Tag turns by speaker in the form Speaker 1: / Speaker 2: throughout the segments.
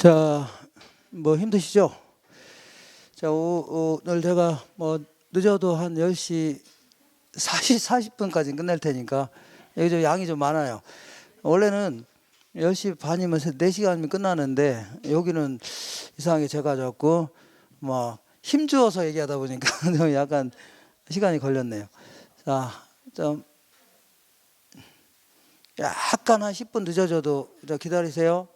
Speaker 1: 자, 뭐 힘드시죠? 자, 오늘 제가 뭐 늦어도 한 10시 40분까지 끝낼 테니까 여기 좀 양이 좀 많아요. 원래는 10시 반이면 4시간이면 끝나는데 여기는 이상하게 제가 자꾸 뭐 힘주어서 얘기하다 보니까 좀 약간 시간이 걸렸네요. 자, 좀 약간 한 10분 늦어져도 기다리세요.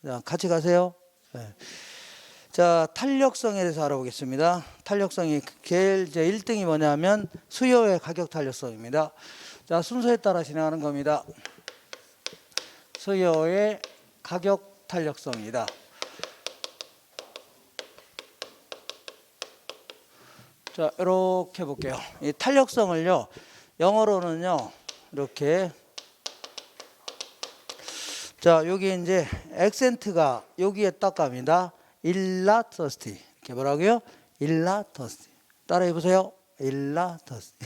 Speaker 1: 자, 같이 가세요. 네. 자, 탄력성에 대해서 알아보겠습니다. 탄력성이 제일 1등이 뭐냐면 수요의 가격 탄력성입니다. 자, 순서에 따라 진행하는 겁니다. 수요의 가격 탄력성이다. 자, 이렇게 볼게요. 이 탄력성을요, 영어로는요, 이렇게. 자, 여기 이제 액센트가 여기에 딱 갑니다. 일라터스티. 이렇게 뭐라고요? 일라터스티. 따라해 보세요. 일라터스티.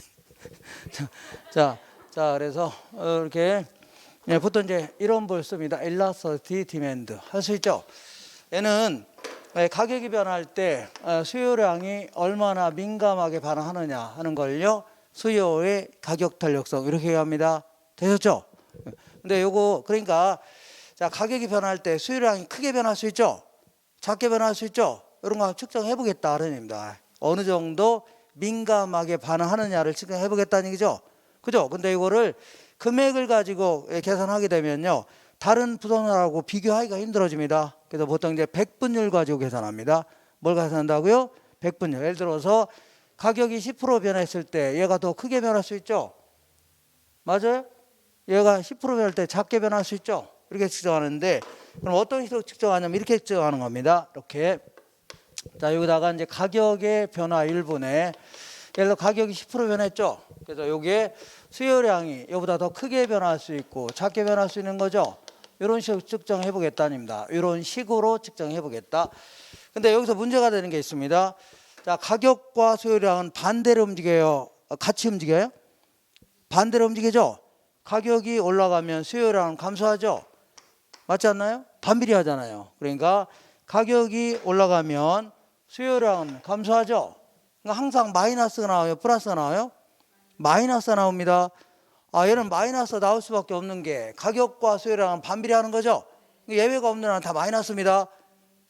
Speaker 1: 자, 그래서 이렇게 보통 이제 이런 볼 씁니다. 일라터스티 디맨드. 할 수 있죠? 얘는 가격이 변할 때 수요량이 얼마나 민감하게 반응하느냐 하는 걸요. 수요의 가격 탄력성 이렇게 얘기합니다. 되셨죠? 근데 요거 그러니까 자, 가격이 변할 때 수요량이 크게 변할 수 있죠? 작게 변할 수 있죠? 이런 거 측정해 보겠다 그런 얘기입니다. 어느 정도 민감하게 반응하느냐를 측정해 보겠다는 얘기죠. 그죠? 근데 이거를 금액을 가지고 계산하게 되면요, 다른 부동산하고 비교하기가 힘들어집니다. 그래서 보통 이제 백분율 가지고 계산합니다. 뭘 계산한다고요? 백분율. 예를 들어서 가격이 10% 변했을 때 얘가 더 크게 변할 수 있죠? 맞아요? 얘가 10% 변할 때 작게 변할 수 있죠? 이렇게 측정하는데, 그럼 어떤 식으로 측정하냐면 이렇게 측정하는 겁니다. 이렇게. 자, 여기다가 이제 가격의 변화 1분에, 예를 들어 가격이 10% 변했죠? 그래서 여기에 수요량이 이보다 더 크게 변할 수 있고 작게 변할 수 있는 거죠? 이런 식으로 측정해 보겠다입니다. 이런 식으로 측정해 보겠다. 근데 여기서 문제가 되는 게 있습니다. 자, 가격과 수요량은 반대로 움직여요? 같이 움직여요? 반대로 움직이죠? 가격이 올라가면 수요량은 감소하죠? 맞지 않나요? 반비례 하잖아요. 그러니까 가격이 올라가면 수요량은 감소하죠? 그러니까 항상 마이너스가 나와요? 플러스가 나와요? 마이너스가 나옵니다. 얘는 마이너스가 나올 수밖에 없는 게 가격과 수요량은 반비례 하는 거죠? 예외가 없는 한은 다 마이너스입니다.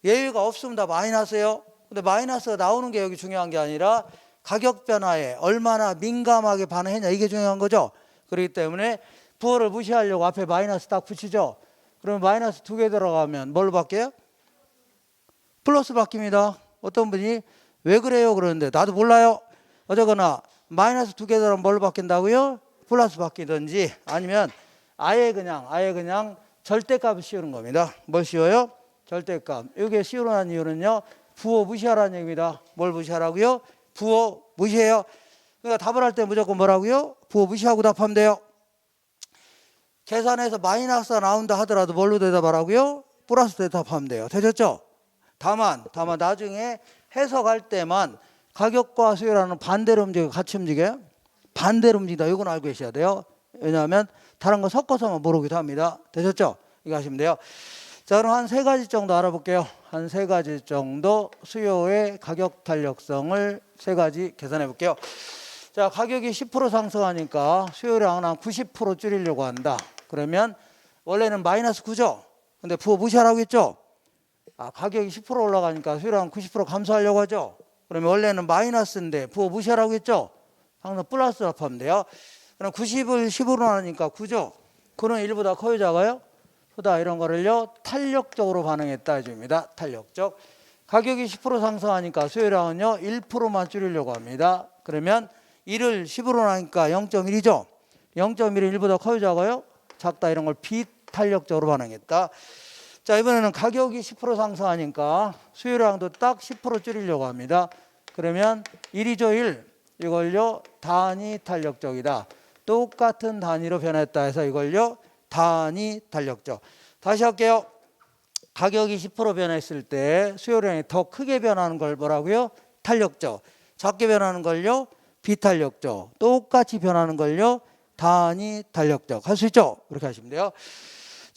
Speaker 1: 예외가 없으면 다 마이너스예요. 근데 마이너스가 나오는 게 여기 중요한 게 아니라 가격 변화에 얼마나 민감하게 반응했냐 이게 중요한 거죠. 그렇기 때문에 부호를 무시하려고 앞에 마이너스 딱 붙이죠. 그러면 마이너스 2개 들어가면 뭘로 바뀌어요? 플러스 바뀝니다. 어떤 분이 왜 그래요? 그러는데 나도 몰라요. 어쨌거나 마이너스 2개 들어가면 뭘로 바뀐다고요? 플러스 바뀌든지 아니면 아예 그냥 절대값을 씌우는 겁니다. 뭘 씌워요? 절대값. 이게 씌우는 이유는요, 부호 무시하라는 얘기입니다. 뭘 무시하라고요? 부호 무시해요. 그러니까 답을 할 때 무조건 뭐라고요? 부호 무시하고 답하면 돼요. 계산해서 마이너스가 나온다 하더라도 뭘로 대답하라고요? 플러스 대답하면 돼요. 되셨죠? 다만 나중에 해석할 때만 가격과 수요라는 반대로 움직여요? 같이 움직여요? 반대로 움직인다. 이건 알고 계셔야 돼요. 왜냐하면 다른 거 섞어서만 모르기도 합니다. 되셨죠? 이거 하시면 돼요. 자, 그럼 한 3가지 정도 알아볼게요. 한 3가지 정도 수요의 가격 탄력성을 3가지 계산해 볼게요. 자, 가격이 10% 상승하니까 수요량은 한 90% 줄이려고 한다. 그러면 원래는 마이너스 9죠? 근데 부호 무시하라고 했죠? 가격이 10% 올라가니까 수요량은 90% 감소하려고 하죠? 그러면 원래는 마이너스인데 부호 무시하라고 했죠? 항상 플러스 합하면 돼요. 그럼 90을 10으로 나누니까 9죠? 9는 1보다 커요, 작아요? 크다. 이런 거를요, 탄력적으로 반응했다 해줍니다. 탄력적. 가격이 10% 상승하니까 수요량은요, 1%만 줄이려고 합니다. 그러면 1을 10으로 나니까 0.1이죠? 0.1은 1보다 커요, 작아요? 작다. 이런 걸 비탄력적으로 반응했다. 자, 이번에는 가격이 10% 상승하니까 수요량도 딱 10% 줄이려고 합니다. 그러면 1이죠, 1. 이걸요, 단위 탄력적이다. 똑같은 단위로 변했다 해서 이걸요, 단위 탄력적. 다시 할게요. 가격이 10% 변했을 때 수요량이 더 크게 변하는 걸 뭐라고요? 탄력적. 작게 변하는 걸요, 비탄력적. 똑같이 변하는 걸요, 단위 탄력적. 할 수 있죠? 그렇게 하시면 돼요.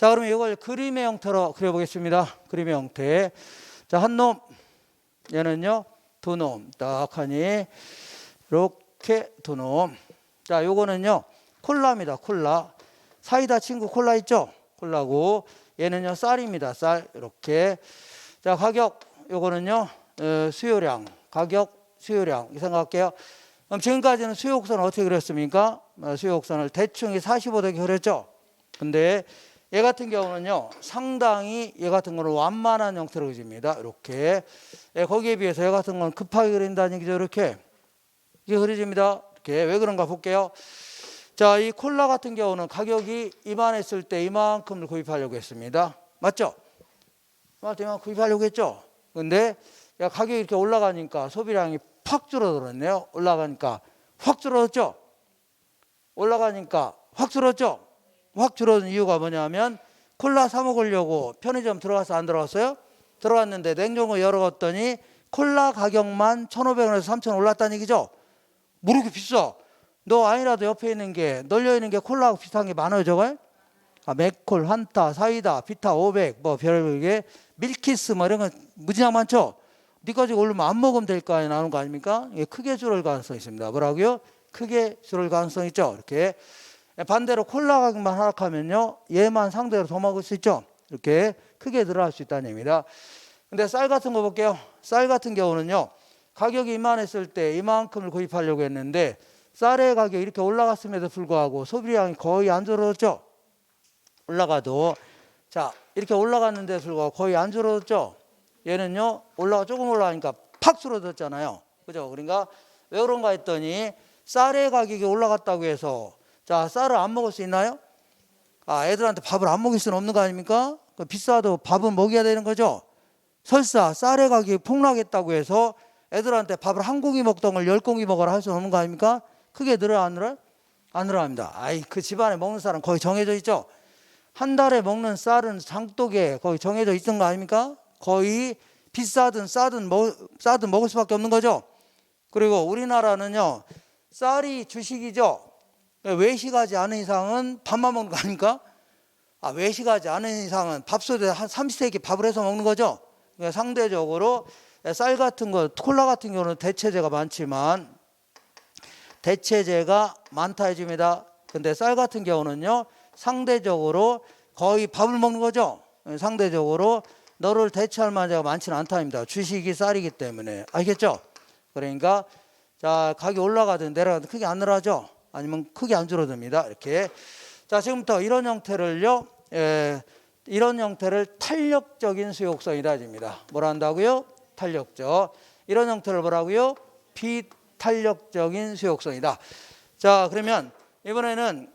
Speaker 1: 자, 그러면 이걸 그림의 형태로 그려보겠습니다. 그림의 형태. 자, 한 놈, 얘는요, 두 놈. 딱 하니, 이렇게 두 놈. 자, 요거는요, 콜라입니다. 콜라. 사이다 친구 콜라 있죠? 콜라고. 얘는요, 쌀입니다. 쌀. 이렇게. 자, 가격, 요거는요, 수요량. 가격, 수요량. 이 생각할게요. 그럼 지금까지는 수요곡선을 어떻게 그렸습니까? 수요곡선을 대충 45도 그렸죠? 근데 얘 같은 경우는요, 상당히 얘 같은 거는 완만한 형태로 그립니다. 이렇게. 거기에 비해서 얘 같은 건 급하게 그린다는 얘기죠. 이렇게. 이게 그려집니다. 이렇게. 왜 그런가 볼게요. 자, 이 콜라 같은 경우는 가격이 이만했을 때 이만큼을 구입하려고 했습니다. 맞죠? 이만큼 구입하려고 했죠? 근데 가격이 이렇게 올라가니까 소비량이 팍 줄어들었네요. 올라가니까 확 줄어들었죠? 올라가니까 확 줄었죠? 확 줄어든 이유가 뭐냐면 콜라 사 먹으려고 편의점 들어가서 안 들어갔어요? 들어갔는데 냉장고 열어봤더니 콜라 가격만 1,500원에서 3,000원 올랐다는 얘기죠? 뭐 이렇게 비싸? 너 아니라도 옆에 있는 게 널려있는 게 콜라하고 비슷한 게 많아요. 저거? 맥콜, 환타, 사이다, 비타 500 뭐 별게 밀키스 뭐 이런 거 무지장 많죠? 니까지 오르면 안 먹으면 될 거 아니야 나오는 거 아닙니까? 이게 크게 줄을 가능성이 있습니다. 뭐라고요? 크게 줄을 가능성이 있죠. 이렇게. 반대로 콜라 가격만 하락하면요, 얘만 상대로 더 먹을 수 있죠. 이렇게 크게 늘어날 수 있다는 얘기입니다. 근데 쌀 같은 거 볼게요. 쌀 같은 경우는요, 가격이 이만했을 때 이만큼을 구입하려고 했는데 쌀의 가격이 이렇게 올라갔음에도 불구하고 소비량이 거의 안 줄어들었죠. 올라가도 자 이렇게 올라갔는데 불구하고 거의 안 줄어들었죠. 얘는요 조금 올라가니까 팍 줄어들었잖아요. 그죠? 그러니까 왜 그런가 했더니 쌀의 가격이 올라갔다고 해서 자 쌀을 안 먹을 수 있나요? 애들한테 밥을 안 먹일 수는 없는 거 아닙니까? 비싸도 밥은 먹여야 되는 거죠. 설사 쌀의 가격이 폭락했다고 해서 애들한테 밥을 한 공기 먹던 걸 10공기 먹어라 할 수는 없는 거 아닙니까? 크게 늘어요 안 늘어요? 안 늘어납니다. 그 집안에 먹는 쌀은 거의 정해져 있죠. 한 달에 먹는 쌀은 장독에 거의 정해져 있던 거 아닙니까? 거의 비싸든 싸든 먹을 수밖에 없는 거죠. 그리고 우리나라는요 쌀이 주식이죠. 외식하지 않은 이상은 밥만 먹는 거 아닙니까? 외식하지 않은 이상은 밥솥에 한 30세기 밥을 해서 먹는 거죠. 그러니까 상대적으로 쌀 같은 거, 콜라 같은 경우는 대체재가 많지만 대체재가 많다 해줍니다. 근데 쌀 같은 경우는요 상대적으로 거의 밥을 먹는 거죠. 상대적으로 너를 대체할 만한 많지는 않다입니다. 주식이 쌀이기 때문에. 알겠죠? 그러니까 자 가격이 올라가든 내려가든 크게 안 늘어나죠. 아니면 크게 안 줄어듭니다. 이렇게. 자 지금부터 이런 형태를요. 이런 형태를 탄력적인 수요곡선이라 합니다. 뭐라 한다고요? 탄력적. 이런 형태를 뭐라고요? 비탄력적인 수요곡선이다. 자 그러면 이번에는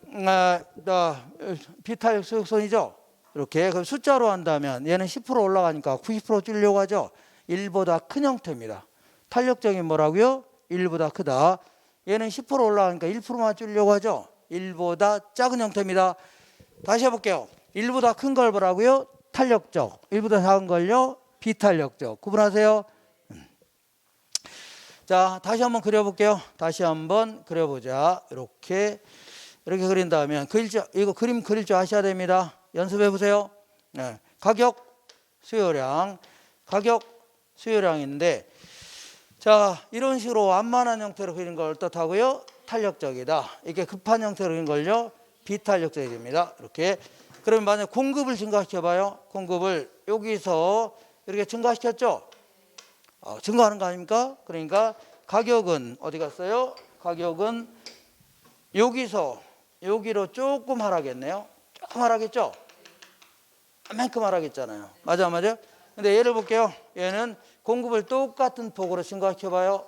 Speaker 1: 비탄력 수요곡선이죠. 이렇게 그럼 숫자로 한다면 얘는 10% 올라가니까 90% 줄려고 하죠. 1보다 큰 형태입니다. 탄력적인 뭐라고요? 1보다 크다. 얘는 10% 올라가니까 1%만 줄려고 하죠. 1보다 작은 형태입니다. 다시 해볼게요. 1보다 큰 걸 뭐라고요? 탄력적. 1보다 작은 걸요? 비탄력적. 구분하세요. 자, 다시 한번 그려볼게요. 다시 한번 그려보자. 이렇게 그린다면 이거 그림 그릴 줄 아셔야 됩니다. 연습해 보세요. 네. 가격, 수요량, 가격, 수요량인데 자 이런 식으로 완만한 형태로 그리는 걸 어떻다고요? 탄력적이다. 이게 급한 형태로 그린 걸요? 비탄력적입니다. 이렇게. 그러면 만약 공급을 증가시켜봐요. 공급을 여기서 이렇게 증가시켰죠? 증가하는 거 아닙니까? 그러니까 가격은 어디 갔어요? 가격은 여기서 여기로 조금 하락했네요. 조금 하락했죠? 만큼 하락했잖아요. 맞아. 근데 얘를 볼게요. 얘는 공급을 똑같은 폭으로 증가시켜봐요.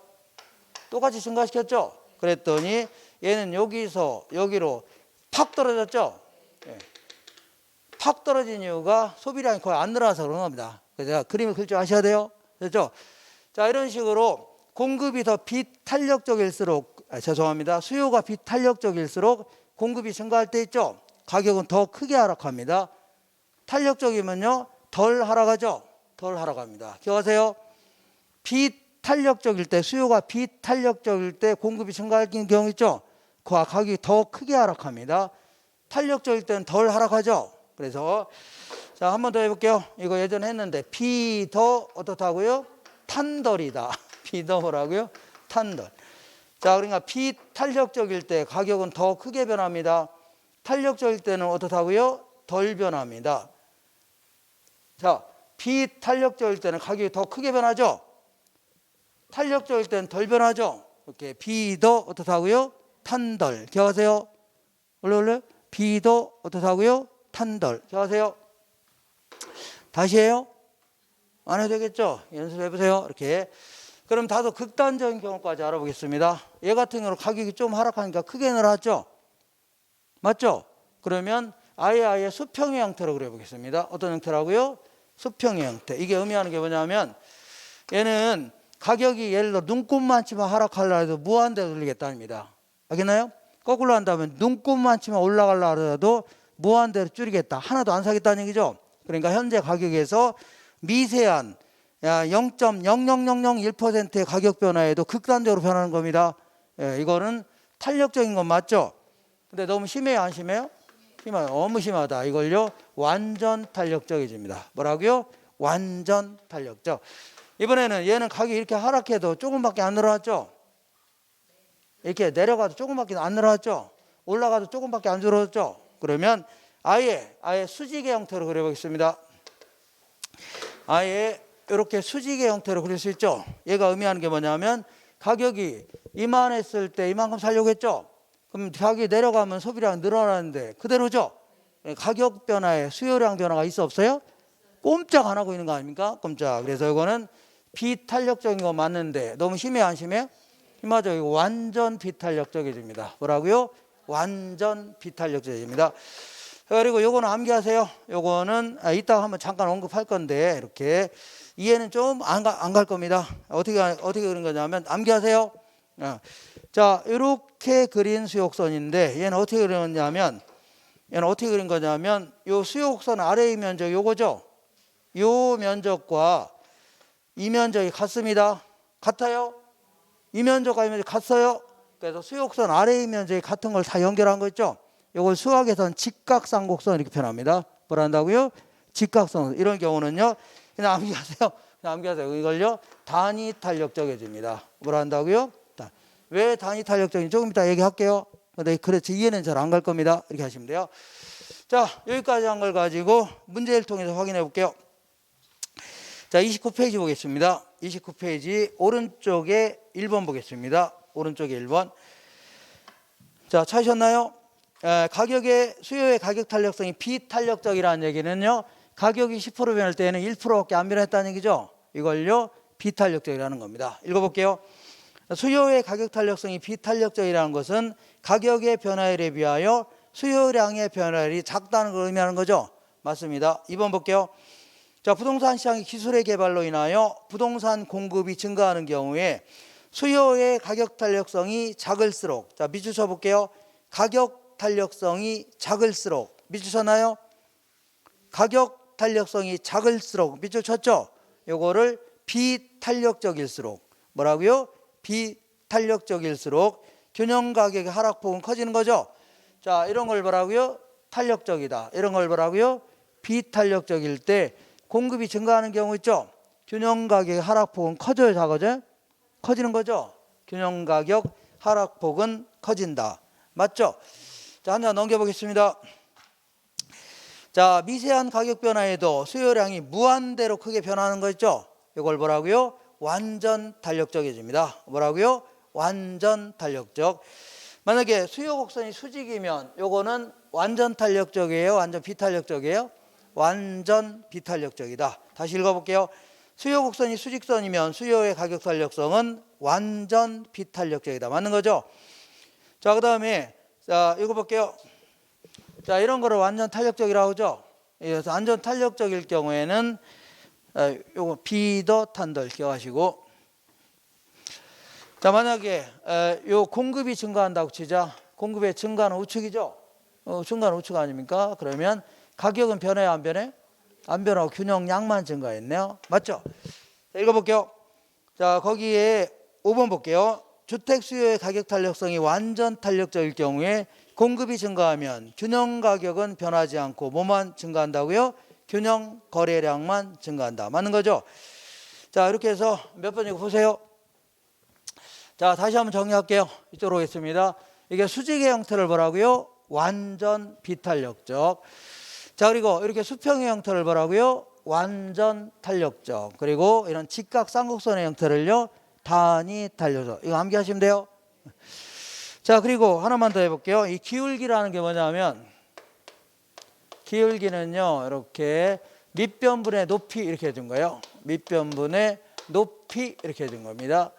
Speaker 1: 똑같이 증가시켰죠? 그랬더니 얘는 여기서 여기로 팍 떨어졌죠? 예. 팍 떨어진 이유가 소비량이 거의 안 늘어나서 그런 겁니다. 그래서 그림을 그릴 줄 아셔야 돼요. 그렇죠? 자 이런 식으로 공급이 더 비탄력적일수록 수요가 비탄력적일수록 공급이 증가할 때 있죠? 가격은 더 크게 하락합니다. 탄력적이면요 덜 하락하죠? 덜 하락합니다. 기억하세요? 비탄력적일 때 수요가 비탄력적일 때 공급이 증가하는 경우 있죠? 그 가격이 더 크게 하락합니다. 탄력적일 때는 덜 하락하죠? 그래서 자, 한 번 더 해볼게요. 이거 예전에 했는데 비더 어떻다고요? 탄덜이다. 비더 뭐라고요? 탄덜. 자, 그러니까 비탄력적일 때 가격은 더 크게 변합니다. 탄력적일 때는 어떻다고요? 덜 변합니다. 자, 비탄력적일 때는 가격이 더 크게 변하죠? 탄력적일 때는 덜 변하죠? 이렇게 비더 어떻다고요? 탄덜. 기억하세요? 원래 비더 어떻다고요? 탄덜. 기억하세요? 다시 해요? 안 해도 되겠죠? 연습해보세요. 이렇게. 그럼 다소 극단적인 경우까지 알아보겠습니다. 얘 같은 경우는 가격이 좀 하락하니까 크게 늘어났죠? 맞죠? 그러면 아예 수평의 형태로 그려보겠습니다. 어떤 형태라고요? 수평의 형태. 이게 의미하는 게 뭐냐면 얘는 가격이 예를 들어 눈곱만치만 하락하려 해도 무한대로 돌리겠다입니다. 알겠나요? 거꾸로 한다면 눈곱만치만 올라가려 해도 무한대로 줄이겠다. 하나도 안 사겠다는 얘기죠. 그러니까 현재 가격에서 미세한 0.00001%의 가격 변화에도 극단적으로 변하는 겁니다. 예, 이거는 탄력적인 건 맞죠? 근데 너무 심해요, 안 심해요? 심해요. 너무 심하다. 이걸요 완전 탄력적이집니다. 뭐라고요? 완전 탄력적. 이번에는 얘는 가격이 이렇게 하락해도 조금밖에 안 늘어났죠? 이렇게 내려가도 조금밖에 안 늘어났죠? 올라가도 조금밖에 안 줄어들었죠? 그러면 아예 수직의 형태로 그려보겠습니다. 아예 이렇게 수직의 형태로 그릴 수 있죠? 얘가 의미하는 게 뭐냐면 가격이 이만했을 때 이만큼 살려고 했죠? 그럼 가격이 내려가면 소비량이 늘어나는데 그대로죠? 가격 변화에 수요량 변화가 있어 없어요? 꼼짝 안 하고 있는 거 아닙니까? 꼼짝. 그래서 이거는 비탄력적인 거 맞는데 너무 심해요, 안 심해요? 심하죠? 이거 완전 비탄력적이집니다. 뭐라고요? 완전 비탄력적이집니다. 그리고 요거는 암기하세요. 요거는 이따가 한번 잠깐 언급할 건데 이렇게 이해는 좀 안 갈 겁니다. 어떻게 그린 거냐면 암기하세요. 자, 이렇게 그린 수역선인데 얘는 어떻게 그렸냐면 요 수역선 아래의 면적 요거죠. 요 면적과 이 면적이 같습니다. 같아요? 이 면적과 이 면적 같아요? 그래서 수역선 아래의 면적이 같은 걸 다 연결한 거 있죠. 이걸 수학에서는 직각삼곡선 이렇게 표현합니다. 뭘 한다고요? 직각선. 이런 경우는요. 그냥 암기하세요. 이걸요. 단위 탄력적이집니다. 뭘 한다고요? 왜 단위 탄력적인지 조금 이따 얘기할게요. 근데 그렇지 이해는 잘 안 갈 겁니다. 이렇게 하시면 돼요. 자, 여기까지 한 걸 가지고 문제를 통해서 확인해 볼게요. 자, 29페이지 보겠습니다. 29페이지 오른쪽에 1번 보겠습니다. 오른쪽에 1번. 자, 찾으셨나요? 가격의 수요의 가격 탄력성이 비탄력적이라는 얘기는요. 가격이 10% 변할 때는 1%밖에 안 변했다는 얘기죠. 이걸요. 비탄력적이라는 겁니다. 읽어볼게요. 수요의 가격 탄력성이 비탄력적이라는 것은 가격의 변화율에 비하여 수요량의 변화율이 작다는 걸 의미하는 거죠. 맞습니다. 2번 볼게요. 자, 부동산 시장의 기술의 개발로 인하여 부동산 공급이 증가하는 경우에 수요의 가격 탄력성이 작을수록, 자, 밑줄 쳐볼게요. 가격 탄력성이 작을수록, 밑줄 쳤나요? 가격 탄력성이 작을수록, 밑줄 쳤죠? 요거를 비탄력적일수록, 뭐라고요? 비탄력적일수록 균형 가격의 하락폭은 커지는 거죠. 자, 이런 걸 뭐라고요? 탄력적이다. 이런 걸 뭐라고요? 비탄력적일 때 공급이 증가하는 경우 있죠. 균형 가격의 하락폭은 커져요, 작아져요? 커지는 거죠. 균형 가격 하락폭은 커진다. 맞죠? 자, 한 장 넘겨보겠습니다. 자, 미세한 가격 변화에도 수요량이 무한대로 크게 변하는 거 있죠. 이걸 뭐라고요? 완전 탄력적이집니다. 뭐라고요? 완전 탄력적. 만약에 수요 곡선이 수직이면 요거는 완전 탄력적이에요? 완전 비탄력적이에요? 완전 비탄력적이다. 다시 읽어볼게요. 수요 곡선이 수직선이면 수요의 가격 탄력성은 완전 비탄력적이다. 맞는 거죠? 자, 그 다음에 자, 읽어볼게요. 자, 이런 거를 완전 탄력적이라고 하죠. 그래서 완전 탄력적일 경우에는 요거 비더 탄덜 기억하시고, 자, 만약에 요 공급이 증가한다고 치자. 공급의 증가는 우측이죠. 증가는 우측 아닙니까? 그러면 가격은 변해요, 안 변해? 안 변하고 균형량만 증가했네요. 맞죠? 자, 읽어볼게요. 자, 거기에 5번 볼게요. 주택 수요의 가격 탄력성이 완전 탄력적일 경우에 공급이 증가하면 균형 가격은 변하지 않고 뭐만 증가한다고요? 균형 거래량만 증가한다. 맞는 거죠? 자, 이렇게 해서 몇 번이고 보세요. 자, 다시 한번 정리할게요. 이쪽으로 오겠습니다. 이게 수직의 형태를 뭐라고요? 완전 비탄력적. 자, 그리고 이렇게 수평의 형태를 뭐라고요? 완전 탄력적. 그리고 이런 직각 쌍곡선의 형태를요, 단위 탄력적. 이거 암기하시면 돼요. 자, 그리고 하나만 더 해볼게요. 이 기울기라는 게 뭐냐면, 기울기는요, 이렇게 밑변분의 높이 이렇게 해준 거예요. 밑변분의 높이 이렇게 해준 겁니다.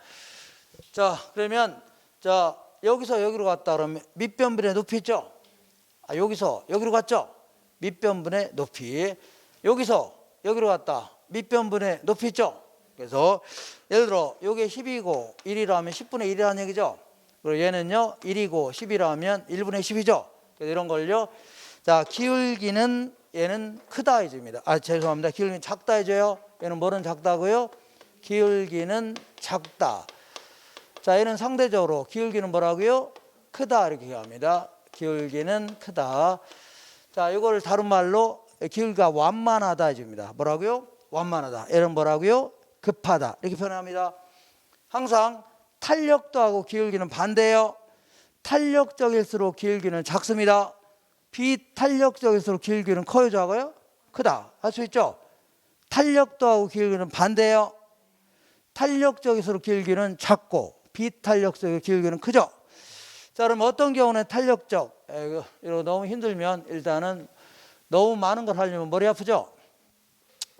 Speaker 1: 자, 그러면 자, 여기서 여기로 갔다 그러면 밑변분의 높이 있죠? 여기서 여기로 갔죠? 밑변분의 높이. 여기서 여기로 갔다 밑변분의 높이 있죠? 그래서 예를 들어 요게 10이고 1이라면 10분의 1이라는 얘기죠. 그리고 얘는요 1이고 10이라면 1분의 10이죠. 그래서 이런 걸요. 자, 기울기는 얘는 크다 해줍니다. 죄송합니다. 기울기는 작다 해줘요. 얘는 뭐는 작다고요? 기울기는 작다. 자, 얘는 상대적으로 기울기는 뭐라고요? 크다 이렇게 합니다. 기울기는 크다. 자, 이거를 다른 말로 기울기가 완만하다 해줍니다. 뭐라고요? 완만하다. 얘는 뭐라고요? 급하다 이렇게 표현합니다. 항상 탄력도하고 기울기는 반대예요. 탄력적일수록 기울기는 작습니다. 비탄력적일수록 기울기는 커요, 작아요? 크다. 할 수 있죠? 탄력도하고 기울기는 반대예요. 탄력적일수록 기울기는 작고 비탄력적인 기울기는 크죠. 자, 그럼 어떤 경우는 탄력적, 이거 너무 힘들면 일단은 너무 많은 걸 하려면 머리 아프죠.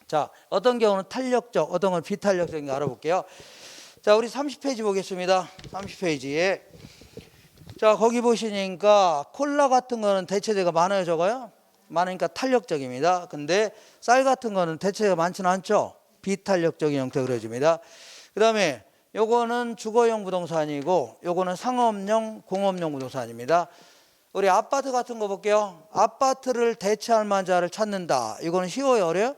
Speaker 1: 자, 어떤 경우는 탄력적, 어떤 건 비탄력적인 거 알아볼게요. 자, 우리 30페이지 보겠습니다. 30페이지에 자, 거기 보시니까 콜라 같은 거는 대체제가 많아요, 적어요? 많으니까 탄력적입니다. 근데 쌀 같은 거는 대체제가 많지는 않죠. 비탄력적인 형태로 그려집니다. 그 다음에 요거는 주거용 부동산이고 요거는 상업용, 공업용 부동산입니다. 우리 아파트 같은 거 볼게요. 아파트를 대체할 만한 자를 찾는다. 이거는 쉬워요, 어려요?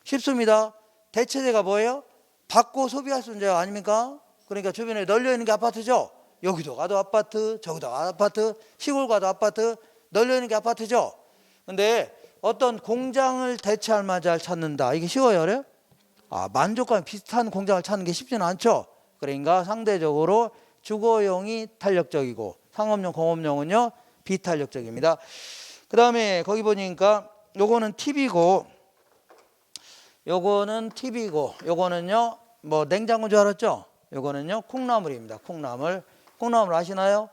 Speaker 1: 쉽습니다. 대체제가 뭐예요? 받고 소비할 수 있는 자 아닙니까? 그러니까 주변에 널려 있는 게 아파트죠. 여기도 가도 아파트, 저기도 가도 아파트, 시골 가도 아파트, 널려 있는 게 아파트죠. 근데 어떤 공장을 대체할 만한 자를 찾는다. 이게 쉬워요, 어려요? 만족감 비슷한 공장을 찾는 게 쉽지는 않죠. 그러니까 상대적으로 주거용이 탄력적이고 상업용, 공업용은요 비탄력적입니다. 그 다음에 거기 보니까 요거는 TV고 요거는 TV고 요거는요 뭐 냉장고인 줄 알았죠? 요거는요 콩나물입니다. 콩나물 아시나요?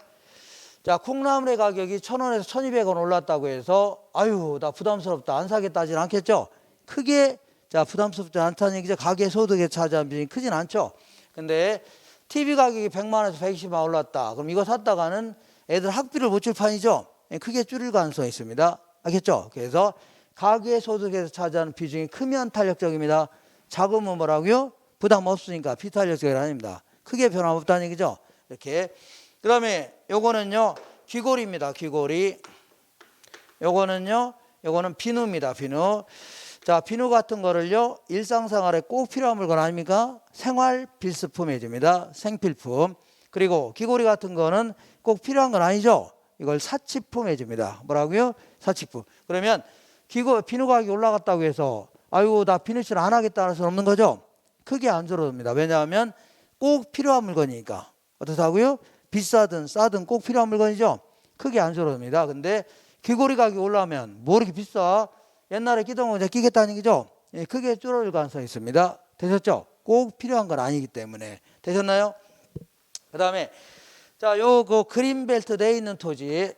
Speaker 1: 자, 콩나물의 가격이 1,000원에서 1,200원 올랐다고 해서 아유 나 부담스럽다 안 사겠다 하진 않겠죠? 크게 자 부담스럽지 않다는 얘기죠. 가계 소득에 차지하는 비중이 크진 않죠. 근데 TV 가격이 100만 원에서 120만 원 올랐다. 그럼 이거 샀다가는 애들 학비를 못 줄 판이죠. 크게 줄일 가능성이 있습니다. 알겠죠? 그래서 가계 소득에서 차지하는 비중이 크면 탄력적입니다. 작으면 뭐라고요? 부담 없으니까 비탄력적이 아닙니다. 크게 변화 없다는 얘기죠. 이렇게. 그 다음에 요거는요 귀고리입니다. 귀고리. 요거는 비누입니다. 비누. 자, 비누 같은 거를요 일상생활에 꼭 필요한 물건 아닙니까? 생활 필수품해줍니다. 생필품. 그리고 귀고리 같은 거는 꼭 필요한 건 아니죠. 이걸 사치품 해줍니다. 뭐라고요? 사치품. 그러면 비누 가격이 올라갔다고 해서 아이고 나 비누칠 안 하겠다는 수는 없는 거죠. 크게 안 줄어듭니다. 왜냐하면 꼭 필요한 물건이니까. 어떻다고요? 비싸든 싸든 꼭 필요한 물건이죠. 크게 안 줄어듭니다. 근데 귀고리 가격이 올라오면 뭐 이렇게 비싸? 옛날에 끼던 거 이제 끼겠다는 얘기죠. 크게 줄어들 가능성이 있습니다. 되셨죠? 꼭 필요한 건 아니기 때문에. 되셨나요? 그 다음에 자, 그 그린벨트 내에 있는 토지.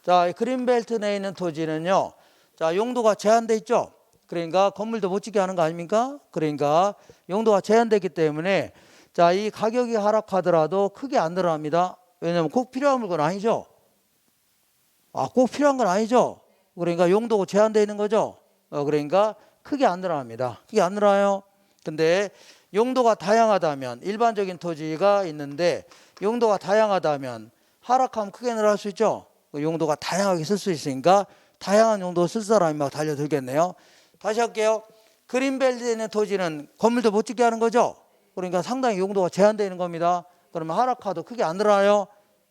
Speaker 1: 자, 그린벨트 내에 있는 토지는요. 자, 용도가 제한돼 있죠. 그러니까 건물도 못 짓게 하는 거 아닙니까? 그러니까 용도가 제한되기 때문에 자, 이 가격이 하락하더라도 크게 안 늘어납니다. 왜냐하면 꼭 필요한 물건 아니죠. 꼭 필요한 건 아니죠. 그러니까 용도가 제한되어 있는 거죠. 그러니까 크게 안 늘어납니다. 크게 안 늘어나요. 근데 용도가 다양하다면 일반적인 토지가 있는데 용도가 다양하다면 하락하면 크게 늘어날 수 있죠. 용도가 다양하게 쓸 수 있으니까 다양한 용도 쓸 사람이 막 달려들겠네요. 다시 할게요. 그린벨트에 있는 토지는 건물도 못 짓게 하는 거죠. 그러니까 상당히 용도가 제한되어 있는 겁니다. 그러면 하락화도 크게 안 늘어나요.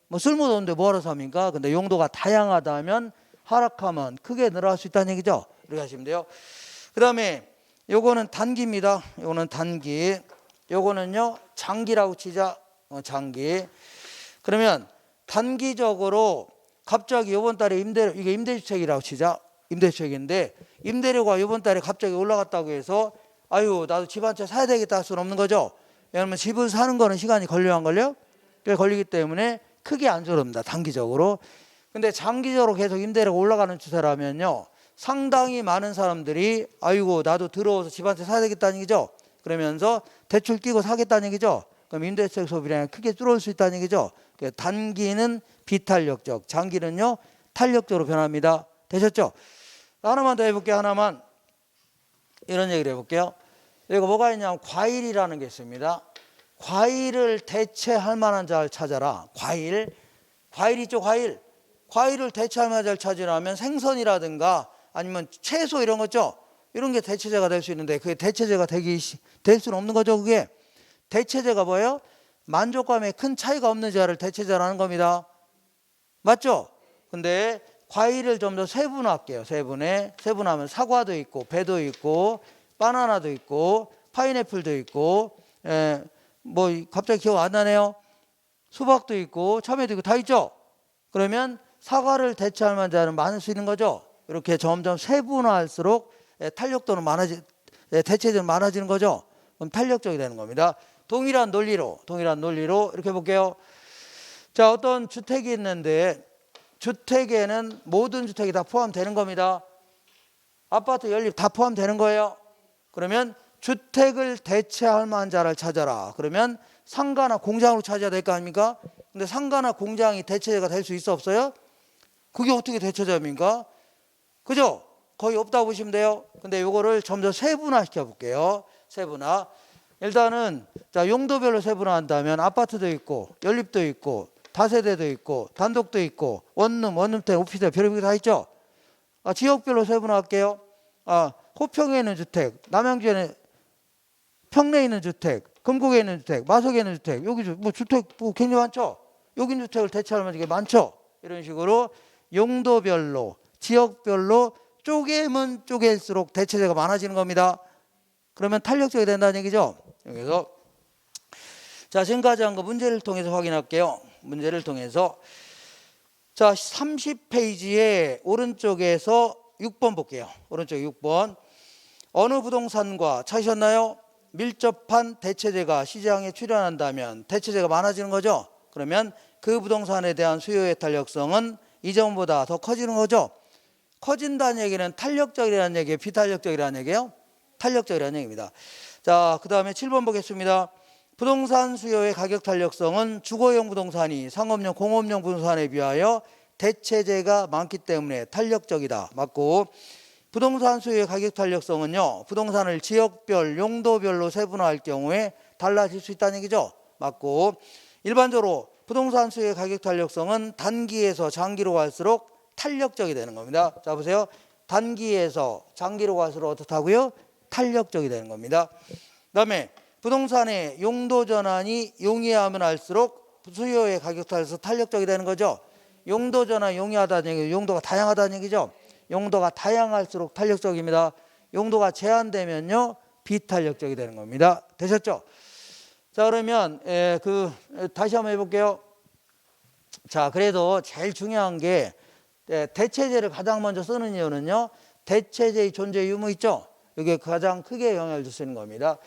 Speaker 1: 뭐 쓸모도 없는데 뭐하러 삽니까? 근데 용도가 다양하다면 하락하면 크게 늘어날 수 있다는 얘기죠. 이렇게 하시면 돼요. 그 다음에 요거는 단기입니다. 요거는 단기. 요거는요 장기라고 치자. 장기. 그러면 단기적으로 갑자기 이번 달에 이게 임대주택이라고 치자. 임대주택인데 임대료가 이번 달에 갑자기 올라갔다고 해서 아유 나도 집 한 채 사야 되겠다 할 수는 없는 거죠. 왜냐하면 집을 사는 거는 시간이 걸려요 안 걸려? 꽤 걸리기 때문에 크게 안 줄어듭니다. 단기적으로. 근데 장기적으로 계속 임대료가 올라가는 추세라면요 상당히 많은 사람들이 아이고 나도 들어와서 집 한 채 사야 되겠다는 얘기죠. 그러면서 대출 끼고 사겠다는 얘기죠. 그럼 임대주택 소비량이 크게 줄어들 수 있다는 얘기죠. 단기는 비탄력적, 장기는요 탄력적으로 변합니다. 되셨죠? 하나만 더 해볼게요. 하나만. 이런 얘기를 해볼게요. 이거 뭐가 있냐면 과일이라는 게 있습니다. 과일을 대체할 만한 자를 찾아라. 과일 있죠. 과일을 대체할 만한 자를 찾으려면 생선이라든가 아니면 채소 이런 거죠. 이런 게 대체제가 될 수 있는데 그게 대체제가 될 수는 없는 거죠. 그게 대체제가 뭐예요? 만족감에 큰 차이가 없는 자를 대체제라는 겁니다. 맞죠? 근데 과일을 좀 더 세분화할게요. 세분화하면 사과도 있고 배도 있고 바나나도 있고 파인애플도 있고 뭐 갑자기 기억 안 나네요. 수박도 있고 참외도 있고 다 있죠. 그러면 사과를 대체할 만한 자는 많을 수 있는 거죠. 이렇게 점점 세분화할수록 탄력도는 대체제는 많아지는 거죠. 그럼 탄력적이 되는 겁니다. 동일한 논리로 이렇게 볼게요. 자, 어떤 주택이 있는데 주택에는 모든 주택이 다 포함되는 겁니다. 아파트 연립 다 포함되는 거예요. 그러면 주택을 대체할 만한 자를 찾아라. 그러면 상가나 공장으로 찾아야 될 거 아닙니까? 근데 상가나 공장이 대체제가 될 수 있어 없어요? 그게 어떻게 대체제입니까? 그죠? 거의 없다고 보시면 돼요. 근데 이거를 좀 더 세분화 시켜 볼게요. 세분화. 일단은 자 용도별로 세분화한다면 아파트도 있고 연립도 있고 다세대도 있고 단독도 있고 원룸택, 오피스텔 별의별 다 있죠. 지역별로 세분화할게요. 호평에 있는 주택, 남양주에는 평내에 있는 주택, 금곡에 있는 주택, 마석에 있는 주택, 여기 뭐 주택 뭐 굉장히 많죠. 여기 주택을 대체하면 이게 많죠. 이런 식으로 용도별로, 지역별로 쪼개면 쪼갤수록 대체제가 많아지는 겁니다. 그러면 탄력적이 된다는 얘기죠. 여기서 자 지금까지 한 거 문제를 통해서 확인할게요. 문제를 통해서 자 30페이지에 오른쪽에서 6번 볼게요. 오른쪽 6번. 어느 부동산과 찾으셨나요? 밀접한 대체제가 시장에 출현한다면 대체제가 많아지는 거죠. 그러면 그 부동산에 대한 수요의 탄력성은 이전보다 더 커지는 거죠. 커진다는 얘기는 탄력적이라는 얘기예요? 비탄력적이라는 얘기예요? 탄력적이라는 얘기입니다. 자, 그 다음에 7번 보겠습니다. 부동산 수요의 가격 탄력성은 주거용 부동산이 상업용, 공업용 부동산에 비하여 대체제가 많기 때문에 탄력적이다. 맞고, 부동산 수요의 가격 탄력성은요, 부동산을 지역별, 용도별로 세분화할 경우에 달라질 수 있다는 얘기죠. 맞고, 일반적으로 부동산 수요의 가격 탄력성은 단기에서 장기로 갈수록 탄력적이 되는 겁니다. 자, 보세요. 단기에서 장기로 갈수록 어떻다고요? 탄력적이 되는 겁니다. 그 다음에 부동산의 용도 전환이 용이하면 할수록 수요의 가격 탄력에서 탄력적이 되는 거죠. 용도 전환이 용이하다는 얘기죠. 용도가 다양하다는 얘기죠. 용도가 다양할수록 탄력적입니다. 용도가 제한되면요 비탄력적이 되는 겁니다. 되셨죠? 자, 그러면 다시 한번 해볼게요. 자, 그래도 제일 중요한 게 대체제를 가장 먼저 쓰는 이유는요, 대체제의 존재 유무 있죠? 이게 가장 크게 영향을 줄 수 있는 겁니다.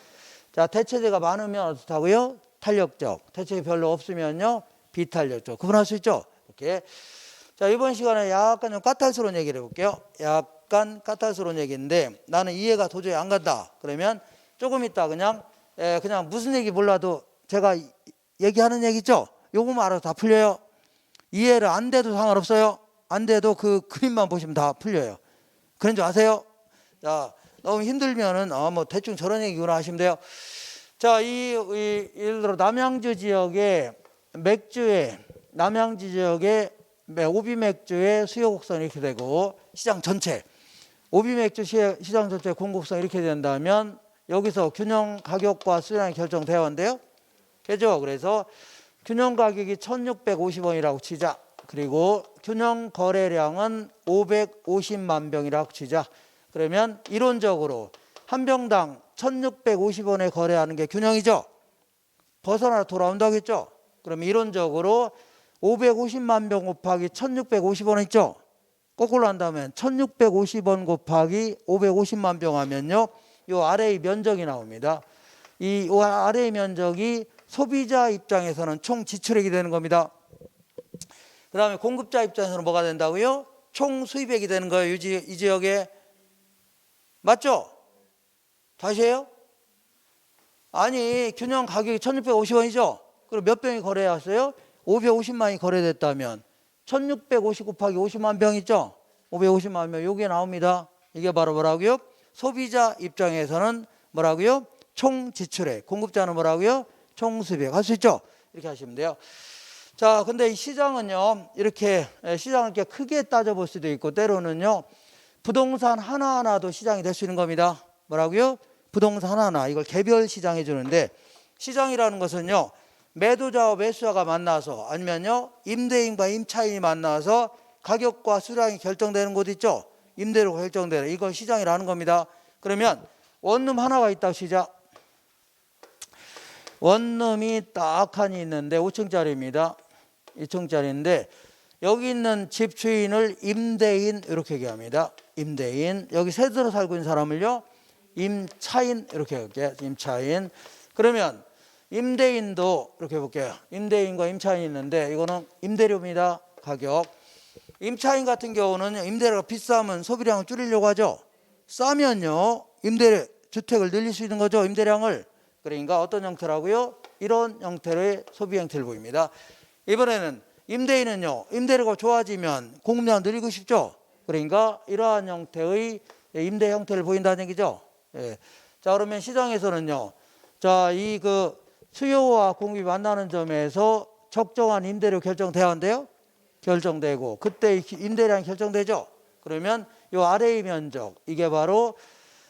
Speaker 1: 자, 대체제가 많으면 어떻다고요? 탄력적. 대체제 별로 없으면요 비탄력적. 구분할 수 있죠? 이렇게. 자, 이번 시간에 약간 좀 까탈스러운 얘기를 해볼게요. 약간 까탈스러운 얘기인데 나는 이해가 도저히 안 간다. 그러면 조금 있다 그냥 무슨 얘기 몰라도 제가 얘기하는 얘기 있죠? 요거만 알아서 다 풀려요. 이해를 안 돼도 상관없어요. 안 돼도 그 그림만 보시면 다 풀려요. 그런 줄 아세요? 자, 너무 힘들면은 뭐 대충 저런 얘기구나 하시면 돼요. 자, 예를 들어 남양주 지역의 오비 맥주의 수요 곡선이 이렇게 되고 시장 전체 오비 맥주 시장 전체 공급성 이렇게 된다면 여기서 균형 가격과 수량이 결정되어야 한대요. 그죠? 그래서 균형 가격이 1650원이라고 치자. 그리고 균형 거래량은 550만 병이라고 치자. 그러면 이론적으로 한 병당 1650원에 거래하는 게 균형이죠. 벗어나 돌아온다고 했죠. 그럼 이론적으로 550만 병 곱하기 1650원 있죠. 거꾸로 한다면 1650원 곱하기 550만 병 하면요, 요 아래의 면적이 나옵니다. 이 아래의 면적이 소비자 입장에서는 총 지출액이 되는 겁니다. 그 다음에 공급자 입장에서는 뭐가 된다고요? 총 수입액이 되는 거예요. 이 지역에. 맞죠? 다시 해요? 아니, 균형 가격이 1650원이죠? 그럼 몇 병이 거래했어요? 550만이 거래됐다면 1650 곱하기 50만 병 있죠? 550만 병, 요게 나옵니다. 이게 바로 뭐라고요? 소비자 입장에서는 뭐라고요? 총 지출액. 공급자는 뭐라고요? 총 수입액. 할 수 있죠? 이렇게 하시면 돼요. 자, 근데 이 시장은요, 이렇게 시장을 이렇게 크게 따져볼 수도 있고, 때로는요, 부동산 하나하나도 시장이 될 수 있는 겁니다. 뭐라고요? 부동산 하나하나. 이걸 개별 시장 해주는데, 시장이라는 것은요, 매도자와 매수자가 만나서, 아니면요, 임대인과 임차인이 만나서 가격과 수량이 결정되는 곳 있죠? 임대료가 결정되는, 이걸 시장이라는 겁니다. 그러면 원룸 하나가 있다고 시작. 원룸이 딱 하니 있는데 5층짜리입니다. 2층짜리인데 여기 있는 집주인을 임대인 이렇게 얘기합니다. 임대인. 여기 새들어 살고 있는 사람을요, 임차인 이렇게 할게요. 임차인. 그러면 임대인도 이렇게 해볼게요. 임대인과 임차인이 있는데 이거는 임대료입니다. 가격. 임차인 같은 경우는 임대료가 비싸면 소비량을 줄이려고 하죠. 싸면요, 주택을 늘릴 수 있는 거죠. 임대량을. 그러니까 어떤 형태라고요? 이런 형태의 소비 형태를 보입니다. 이번에는 임대인은요, 임대료가 좋아지면 공급량을 늘리고 싶죠. 그러니까 이러한 형태의 임대 형태를 보인다는 얘기죠. 예. 자, 그러면 시장에서는요, 자, 이 수요와 공급이 만나는 점에서 적정한 임대료 결정돼야 한대요. 결정되고 그때 임대량이 결정되죠. 그러면 요 아래의 면적, 이게 바로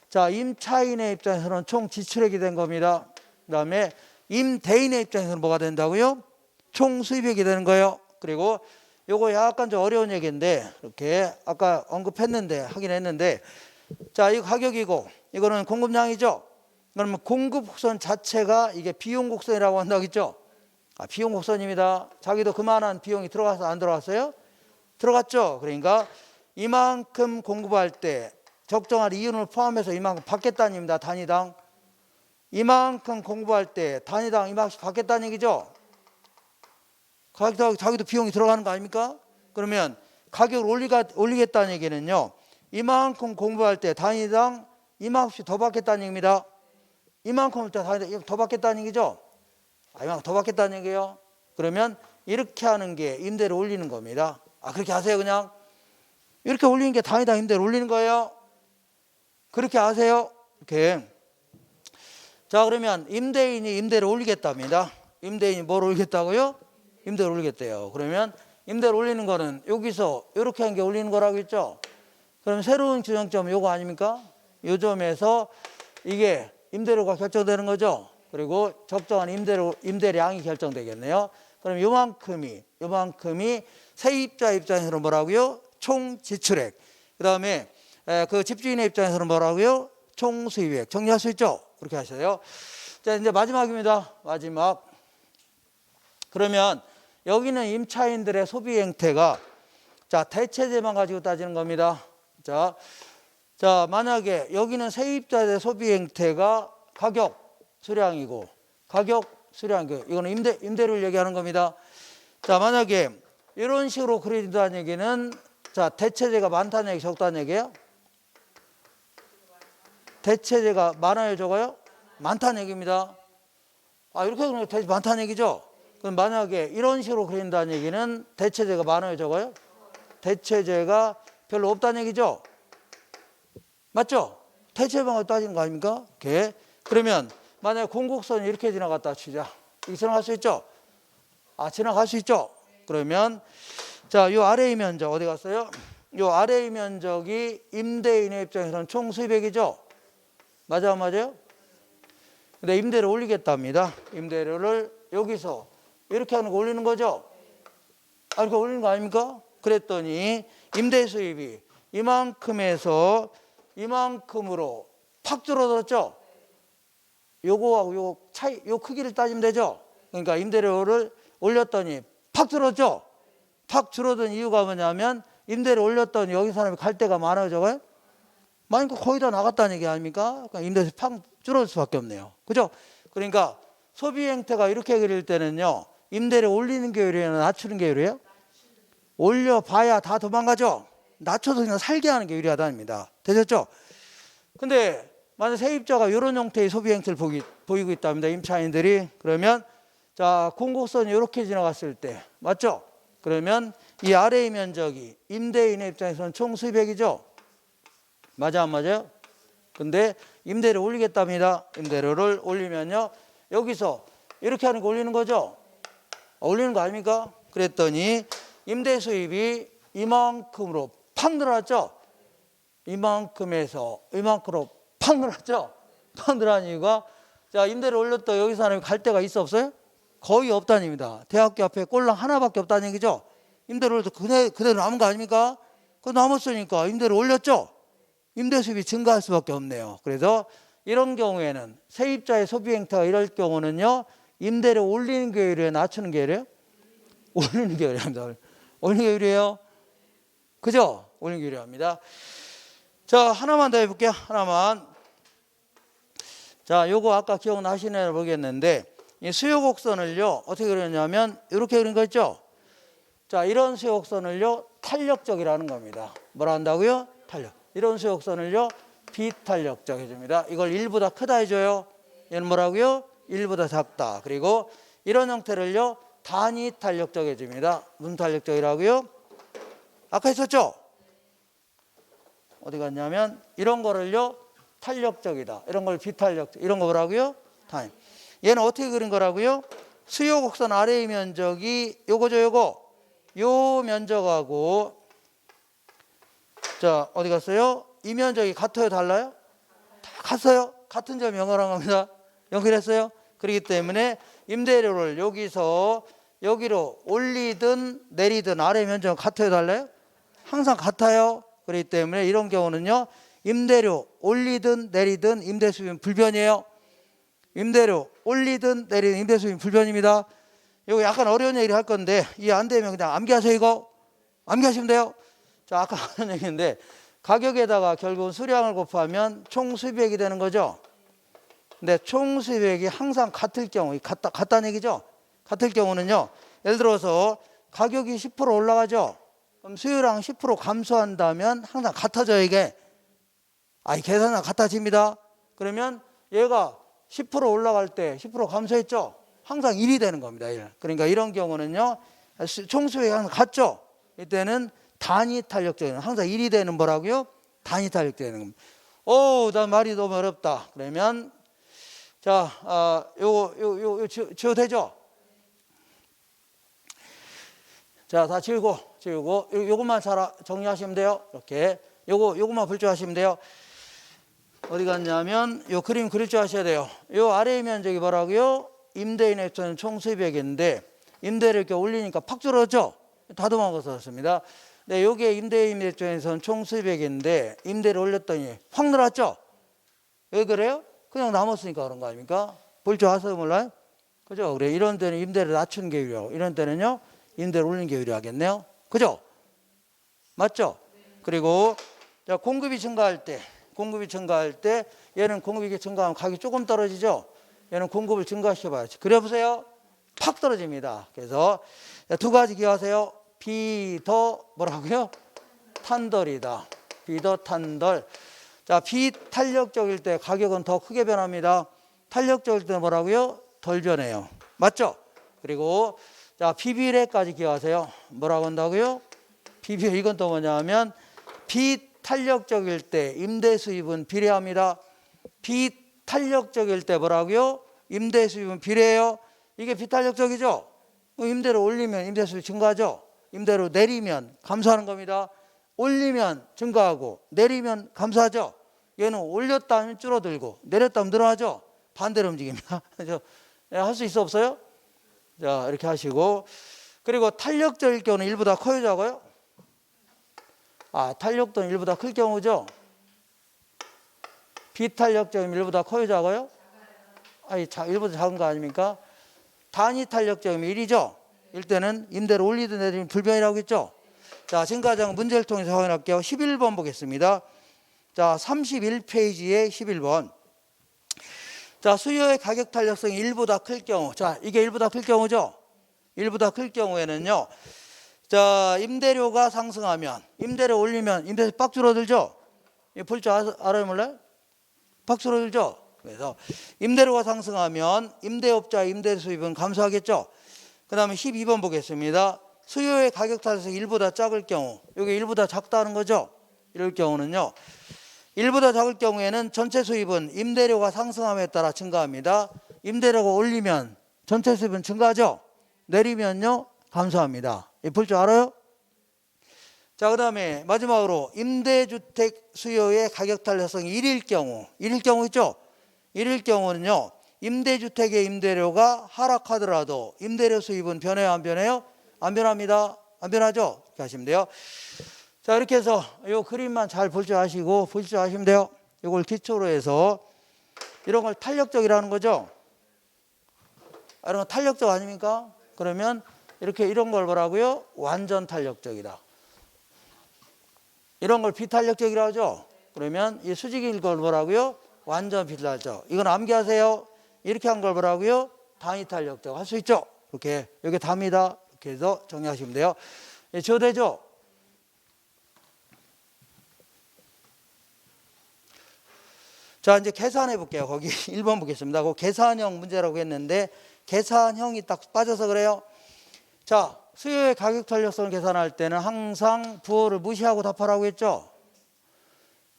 Speaker 1: 자, 임차인의 입장에서는 총 지출액이 된 겁니다. 그 다음에 임대인의 입장에서는 뭐가 된다고요? 총 수입액이 되는 거예요. 그리고 요거 약간 좀 어려운 얘기인데, 이렇게 아까 언급했는데, 하긴 했는데, 자, 이거 가격이고, 이거는 공급량이죠? 그러면 공급 곡선 자체가 이게 비용 곡선이라고 한다고 했죠? 아, 비용 곡선입니다. 자기도 그만한 비용이 들어가서 안 들어갔어요? 들어갔죠? 그러니까 이만큼 공급할 때 적정한 이윤을 포함해서 이만큼 받겠다는 얘기입니다. 단위당. 이만큼 공부할 때 단위당 이만큼씩 받겠다는 얘기죠. 자기도 비용이 들어가는 거 아닙니까? 그러면 가격을 올리겠다는 얘기는요, 이만큼 공부할 때 단위당 이만큼씩 더 받겠다는 얘기입니다. 이만큼을 단위당 더 받겠다는 얘기죠. 이만큼 더 받겠다는 얘기예요. 그러면 이렇게 하는 게 임대를 올리는 겁니다. 그렇게 하세요. 그냥 이렇게 올리는 게 단위당 임대를 올리는 거예요. 그렇게 아세요? 이렇게. 자, 그러면 임대인이 임대를 올리겠답니다. 임대인이 뭘 올리겠다고요? 임대를 올리겠대요. 그러면 임대를 올리는 거는 여기서 이렇게 한 게 올리는 거라고 했죠? 그럼 새로운 규정점은 요거 아닙니까? 요 점에서 이게 임대료가 결정되는 거죠? 그리고 적정한 임대량이 결정되겠네요. 그럼 요만큼이 세입자 입장에서는 뭐라고요? 총 지출액. 그 다음에 그 집주인의 입장에서는 뭐라고요? 총 수입액. 정리할 수 있죠? 그렇게 하셔요. 자, 이제 마지막입니다. 마지막. 그러면 여기는 임차인들의 소비 행태가, 자, 대체제만 가지고 따지는 겁니다. 자, 만약에 여기는 세입자의 소비 행태가 가격, 수량이고, 이거는 임대료를 얘기하는 겁니다. 자, 만약에 이런 식으로 그려진다는 얘기는, 자, 대체제가 많다는 얘기, 적다는 얘기예요? 대체제가 많아요, 적어요? 많다는 얘기입니다. 이렇게 그러면 많다는 얘기죠? 그럼 만약에 이런 식으로 그린다는 얘기는 대체제가 많아요, 적어요? 대체제가 별로 없다는 얘기죠? 맞죠? 대체제만 따지는 거 아닙니까? 이렇게. 그러면 만약에 공곡선이 이렇게 지나갔다 치자. 이게 지나갈 수 있죠? 지나갈 수 있죠? 그러면 자, 요 아래의 면적 어디 갔어요? 요 아래의 면적이 임대인의 입장에서는 총 수입액이죠? 맞아요? 근데 임대료를 올리겠답니다. 임대료를 여기서 이렇게 하는 거 올리는 거죠? 아, 이렇게 올리는 거 아닙니까? 그랬더니 임대 수입이 이만큼에서 이만큼으로 팍 줄어들었죠? 요거하고 요 차이, 요 크기를 따지면 되죠? 그러니까 임대료를 올렸더니 팍 줄었죠? 팍 줄어든 이유가 뭐냐면 임대료 올렸더니 여기 사람이 갈 데가 많아져요? 많으니까 거의 다 나갔다는 얘기 아닙니까? 그러니까 임대료가 팍 줄어들 수밖에 없네요. 그죠? 그러니까 소비 행태가 이렇게 그릴 때는요, 임대료 올리는 게 유리해요, 낮추는 게 유리해요? 올려봐야 다 도망가죠? 낮춰서 그냥 살게 하는 게 유리하다입니다. 되셨죠? 근데 만약 세입자가 이런 형태의 소비 행태를 보이고 있답니다. 임차인들이. 그러면 자, 공곡선이 이렇게 지나갔을 때 맞죠? 그러면 이 아래의 면적이 임대인의 입장에서는 총 수입액이죠? 맞아 안 맞아요? 근데 임대료 올리겠답니다. 임대료를 올리면요, 여기서 이렇게 하는 거 올리는 거죠? 올리는 거 아닙니까? 그랬더니 임대 수입이 이만큼으로 팍 늘어났죠? 이만큼에서 이만큼으로 팍 늘어났죠? 팍 늘어난 이유가, 자, 임대를 올렸다 여기 사람이 갈 데가 있어 없어요? 거의 없다는 얘기입니다. 대학교 앞에 꼴랑 하나밖에 없다는 얘기죠? 임대를 올려도 그대로 남은 거 아닙니까? 그거 남았으니까 임대를 올렸죠? 임대 수입이 증가할 수밖에 없네요. 그래서 이런 경우에는 세입자의 소비 행태가 이럴 경우는요, 임대료 올리는 게 유리해요, 낮추는 게 유리해요? 올리는 게 유리합니다. 올리는 게 유리해요? 그죠? 올리는 게 유리합니다. 자, 하나만 더 해볼게요. 하나만. 자, 요거 아까 기억나시나 모르겠는데, 이 수요 곡선을요, 어떻게 그렸냐면 이렇게 그린 거 있죠? 자, 이런 수요 곡선을요, 탄력적이라는 겁니다. 뭐라 한다고요? 탄력. 이런 수요 곡선을요, 비탄력적 해줍니다. 이걸 1보다 크다 해줘요. 얘는 뭐라고요? 1보다 작다. 그리고 이런 형태를요, 단위 탄력적 해줍니다. 무슨 탄력적이라고요? 아까 했었죠? 어디 갔냐면 이런 거를요, 탄력적이다. 이런 걸 비탄력적. 이런 거 뭐라고요? 단위. 얘는 어떻게 그린 거라고요? 수요 곡선 아래의 면적이 요거죠, 요거. 요 면적하고, 자, 어디 갔어요? 이 면적이 같아요, 달라요? 다 같아요. 같은 점 연결한 겁니다. 연결했어요? 그렇기 때문에 임대료를 여기서 여기로 올리든 내리든 아래 면적은 같아요, 달라요? 항상 같아요. 그렇기 때문에 이런 경우는요, 임대료 올리든 내리든 임대 수입은 불변이에요. 임대료 올리든 내리든 임대 수입은 불변입니다. 이거 약간 어려운 얘기를 할 건데 이해 안 되면 그냥 암기하세요. 이거 암기하시면 돼요. 자, 아까 하는 얘기인데 가격에다가 결국은 수량을 곱하면 총 수입액이 되는 거죠. 근데 총 수입액이 항상 같을 경우, 같다는 얘기죠. 같을 경우는요, 예를 들어서 가격이 10% 올라가죠. 그럼 수요량 10% 감소한다면 항상 같아져요, 이게. 이 계산은 같아집니다. 그러면 얘가 10% 올라갈 때 10% 감소했죠. 항상 1이 되는 겁니다. 1. 그러니까 이런 경우는요, 총 수요액이 항상 같죠. 이때는 단위 탄력적인, 항상 1이 되는 뭐라고요? 단위 탄력되는 겁니다. 난 말이 너무 어렵다. 그러면 자, 요거 지워도 되죠? 자, 다 지우고 요것만 잘 정리하시면 돼요. 이렇게 요것만 볼 줄 아시면 돼요. 어디 갔냐면 요 그림 그릴 줄 아셔야 돼요. 요 아래의 면적이 뭐라고요? 임대인의 입장은 총 수입액인데 임대를 이렇게 올리니까 팍 줄어들었죠? 다 도망가서였습니다. 네, 요게 임대인 입장에서는 총 수입액인데 임대를 올렸더니 확 늘었죠? 왜 그래요? 그냥 남았으니까 그런 거 아닙니까? 볼 줄 아세요, 몰라요? 그죠? 그래, 이런 때는 임대를 낮추는 게 유리하고 이런 때는요, 임대를 올리는 게 유리하겠네요. 그죠? 맞죠? 그리고 자, 공급이 증가할 때 얘는 공급이 증가하면 가격이 조금 떨어지죠? 얘는 공급을 증가시켜봐야지. 그래보세요. 팍 떨어집니다. 그래서 두 가지 기억하세요. 비더 뭐라고요? 탄덜이다. 비더 탄덜. 자, 비탄력적일 때 가격은 더 크게 변합니다. 탄력적일 때 뭐라고요? 덜 변해요. 맞죠? 그리고 자, 비비례까지 기억하세요. 뭐라고 한다고요? 비비례. 이건 또 뭐냐면 비탄력적일 때 임대 수입은 비례합니다. 비탄력적일 때 뭐라고요? 임대 수입은 비례해요. 이게 비탄력적이죠? 임대를 올리면 임대 수입이 증가하죠? 임대로 내리면 감소하는 겁니다. 올리면 증가하고 내리면 감소하죠? 얘는 올렸다 하면 줄어들고 내렸다 하면 늘어나죠? 반대로 움직입니다. 할 수 있어 없어요? 자, 이렇게 하시고, 그리고 탄력적일 경우는 1보다 커요, 작아요? 탄력도는 1보다 클 경우죠? 비탄력적이면 1보다 커요, 작아요? 1보다 작은 거 아닙니까? 단위 탄력적이면 1이죠? 일 때는 임대를 올리든 내리든 불변이라고 했죠? 자, 지금까지 문제를 통해서 확인할게요. 11번 보겠습니다. 자, 31페이지에 11번. 자, 수요의 가격 탄력성이 1보다 클 경우. 자, 이게 1보다 클 경우죠? 1보다 클 경우에는요. 자, 임대료가 상승하면, 임대료 올리면 임대료 빡 줄어들죠? 볼 줄 알아요, 몰라요? 빡 줄어들죠? 그래서 임대료가 상승하면 임대업자의 임대 수입은 감소하겠죠? 그 다음에 12번 보겠습니다. 수요의 가격 탄력성이 1보다 작을 경우, 이게 1보다 작다는 거죠? 이럴 경우는요. 1보다 작을 경우에는 전체 수입은 임대료가 상승함에 따라 증가합니다. 임대료가 올리면 전체 수입은 증가하죠? 내리면요 감소합니다. 볼 줄 알아요? 자, 그 다음에 마지막으로 임대주택 수요의 가격 탄력성이 1일 경우, 1일 경우 있죠? 1일 경우는요 임대주택의 임대료가 하락하더라도 임대료 수입은 변해요, 안 변해요? 안 변합니다. 안 변하죠? 이렇게 하시면 돼요. 자, 이렇게 해서 이 그림만 잘 볼 줄 아시고 보실 줄 아시면 돼요. 이걸 기초로 해서 이런 걸 탄력적이라는 거죠. 이런 건 탄력적 아닙니까? 그러면 이렇게 이런 걸 뭐라고요? 완전 탄력적이다. 이런 걸 비탄력적이라고 하죠. 그러면 이 수직일 걸 뭐라고요? 완전 비탄력적. 이건 암기하세요. 이렇게 한 걸 뭐라고요? 단위 탄력적. 할 수 있죠? 이렇게 여기 답니다. 이렇게 해서 정리하시면 돼요. 지워되죠? 자, 이제 계산해 볼게요. 거기 1번 보겠습니다. 그 계산형 문제라고 했는데 계산형이 딱 빠져서 그래요. 자, 수요의 가격 탄력성을 계산할 때는 항상 부호를 무시하고 답하라고 했죠.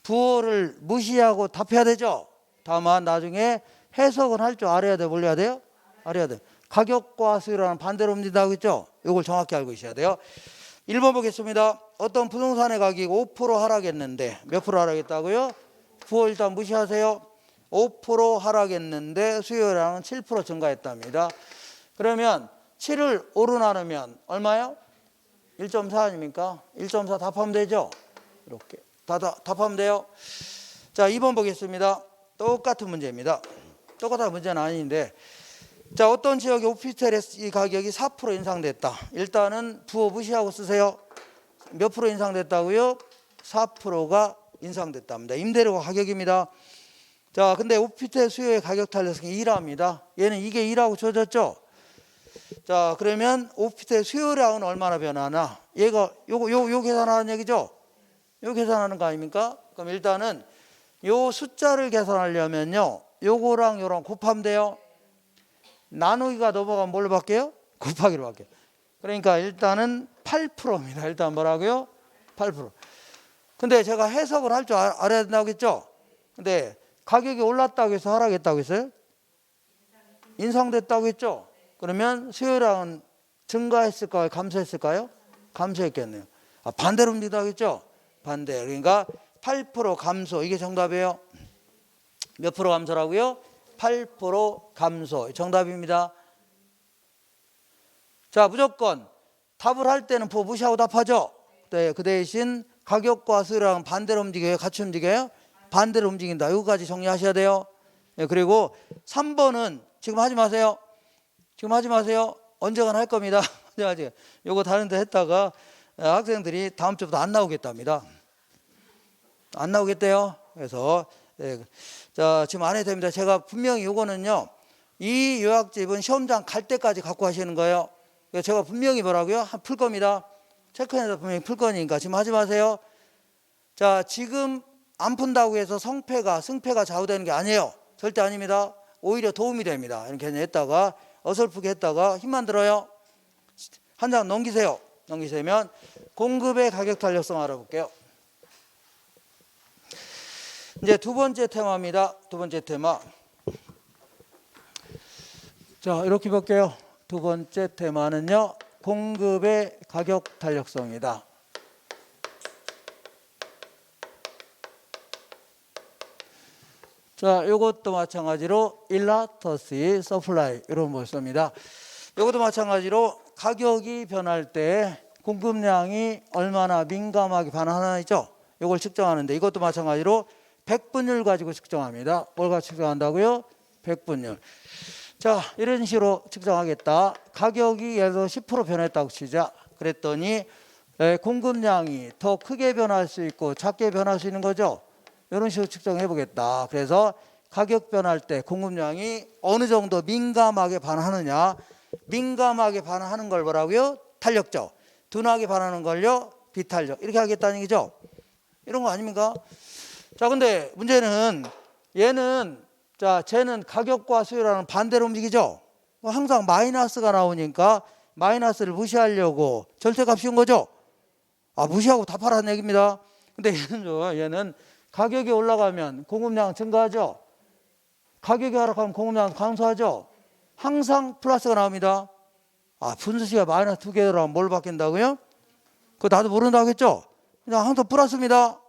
Speaker 1: 부호를 무시하고 답해야 되죠. 다만 나중에 해석은 할 줄 알아야 돼. 몰라야 돼요? 알아야 돼. 가격과 수요라는 반대로 움직인다고 했죠. 이걸 정확히 알고 있어야 돼요. 1번 보겠습니다. 어떤 부동산의 가격이 5% 하락했는데 몇 프로 하락했다고요? 부호 일단 무시하세요. 5% 하락했는데 수요량은 7% 증가했답니다. 그러면 7을 5로 나누면 얼마요? 1.4 아닙니까? 1.4 답하면 되죠? 이렇게 답하면 돼요. 자, 2번 보겠습니다. 똑같은 문제입니다. 똑같은 문제는 아닌데, 자, 어떤 지역의 오피스텔의 가격이 4% 인상됐다. 일단은 부호 무시하고 쓰세요. 몇 프로 인상됐다고요? 4%가 인상됐답니다. 임대료가 가격입니다. 자, 근데 오피스텔 수요의 가격 탄력성이 2라입니다. 얘는 이게 2라고 줘졌죠? 자, 그러면 오피스텔 수요량은 얼마나 변하나? 얘가 요 계산하는 얘기죠? 요 계산하는 거 아닙니까? 그럼 일단은 요 숫자를 계산하려면요, 요거랑 요랑 곱하면 돼요. 나누기가 넘어가면 뭘로 바뀌어요? 곱하기로 바뀌어요. 그러니까 일단은 8%입니다. 일단 뭐라고요? 8%. 근데 제가 해석을 할 줄 알아야 된다고 했죠? 근데 가격이 올랐다고 해서 하락했다고 했어요? 인상됐다고 했죠? 그러면 수요량은 증가했을까요? 감소했을까요? 감소했겠네요. 반대로 움직인다고 했죠? 반대. 그러니까 8% 감소. 이게 정답이에요. 몇 프로 감소라고요? 8% 감소. 정답입니다. 자, 무조건 답을 할 때는 부호 무시하고 답하죠? 네, 그 대신 가격과 수요량은 반대로 움직여요? 같이 움직여요? 반대로 움직인다. 이거까지 정리하셔야 돼요. 네, 그리고 3번은 지금 하지 마세요. 지금 하지 마세요. 언젠간 할 겁니다. 이거 다른 데 했다가 학생들이 다음 주부터 안 나오겠답니다. 안 나오겠대요. 그래서 자, 지금 안 해도 됩니다. 제가 분명히 이거는요, 이 요약집은 시험장 갈 때까지 갖고 하시는 거예요. 제가 분명히 뭐라고요? 풀 겁니다. 체크해서 분명히 풀 거니까 지금 하지 마세요. 자, 지금 안 푼다고 해서 승패가 좌우되는 게 아니에요. 절대 아닙니다. 오히려 도움이 됩니다. 이렇게 했다가 어설프게 했다가 힘만 들어요. 한 장 넘기세요. 넘기시면 공급의 가격 탄력성 알아볼게요. 이제 두 번째 테마입니다. 두 번째 테마. 자, 이렇게 볼게요. 두 번째 테마는요, 공급의 가격 탄력성이다. 자, 이것도 마찬가지로 일라터시 서플라이 이런 걸 씁니다. 이것도 마찬가지로 가격이 변할 때 공급량이 얼마나 민감하게 반응하나죠. 이걸 측정하는데 이것도 마찬가지로 백분율 가지고 측정합니다. 뭘 가지고 측정한다고요? 백분율. 자, 이런 식으로 측정하겠다. 가격이 예를 들어 10% 변했다고 치자. 그랬더니 공급량이 더 크게 변할 수 있고 작게 변할 수 있는 거죠. 이런 식으로 측정해 보겠다. 그래서 가격 변할 때 공급량이 어느 정도 민감하게 반응하느냐. 민감하게 반응하는 걸 뭐라고요? 탄력적. 둔하게 반응하는 걸요? 비탄력. 이렇게 하겠다는 얘기죠. 이런 거 아닙니까? 자, 근데 문제는 얘는 자, 쟤는 가격과 수요라는 반대로 움직이죠. 항상 마이너스가 나오니까 마이너스를 무시하려고 절대값 씌운 거죠. 무시하고 다 팔아는 얘기입니다. 근데 얘는 가격이 올라가면 공급량 증가하죠. 가격이 하락하면 공급량 감소하죠. 항상 플러스가 나옵니다. 분수식이 마이너스 2개라면 뭘 바뀐다고요? 그거 나도 모른다고 했죠? 그냥 항상 플러스입니다.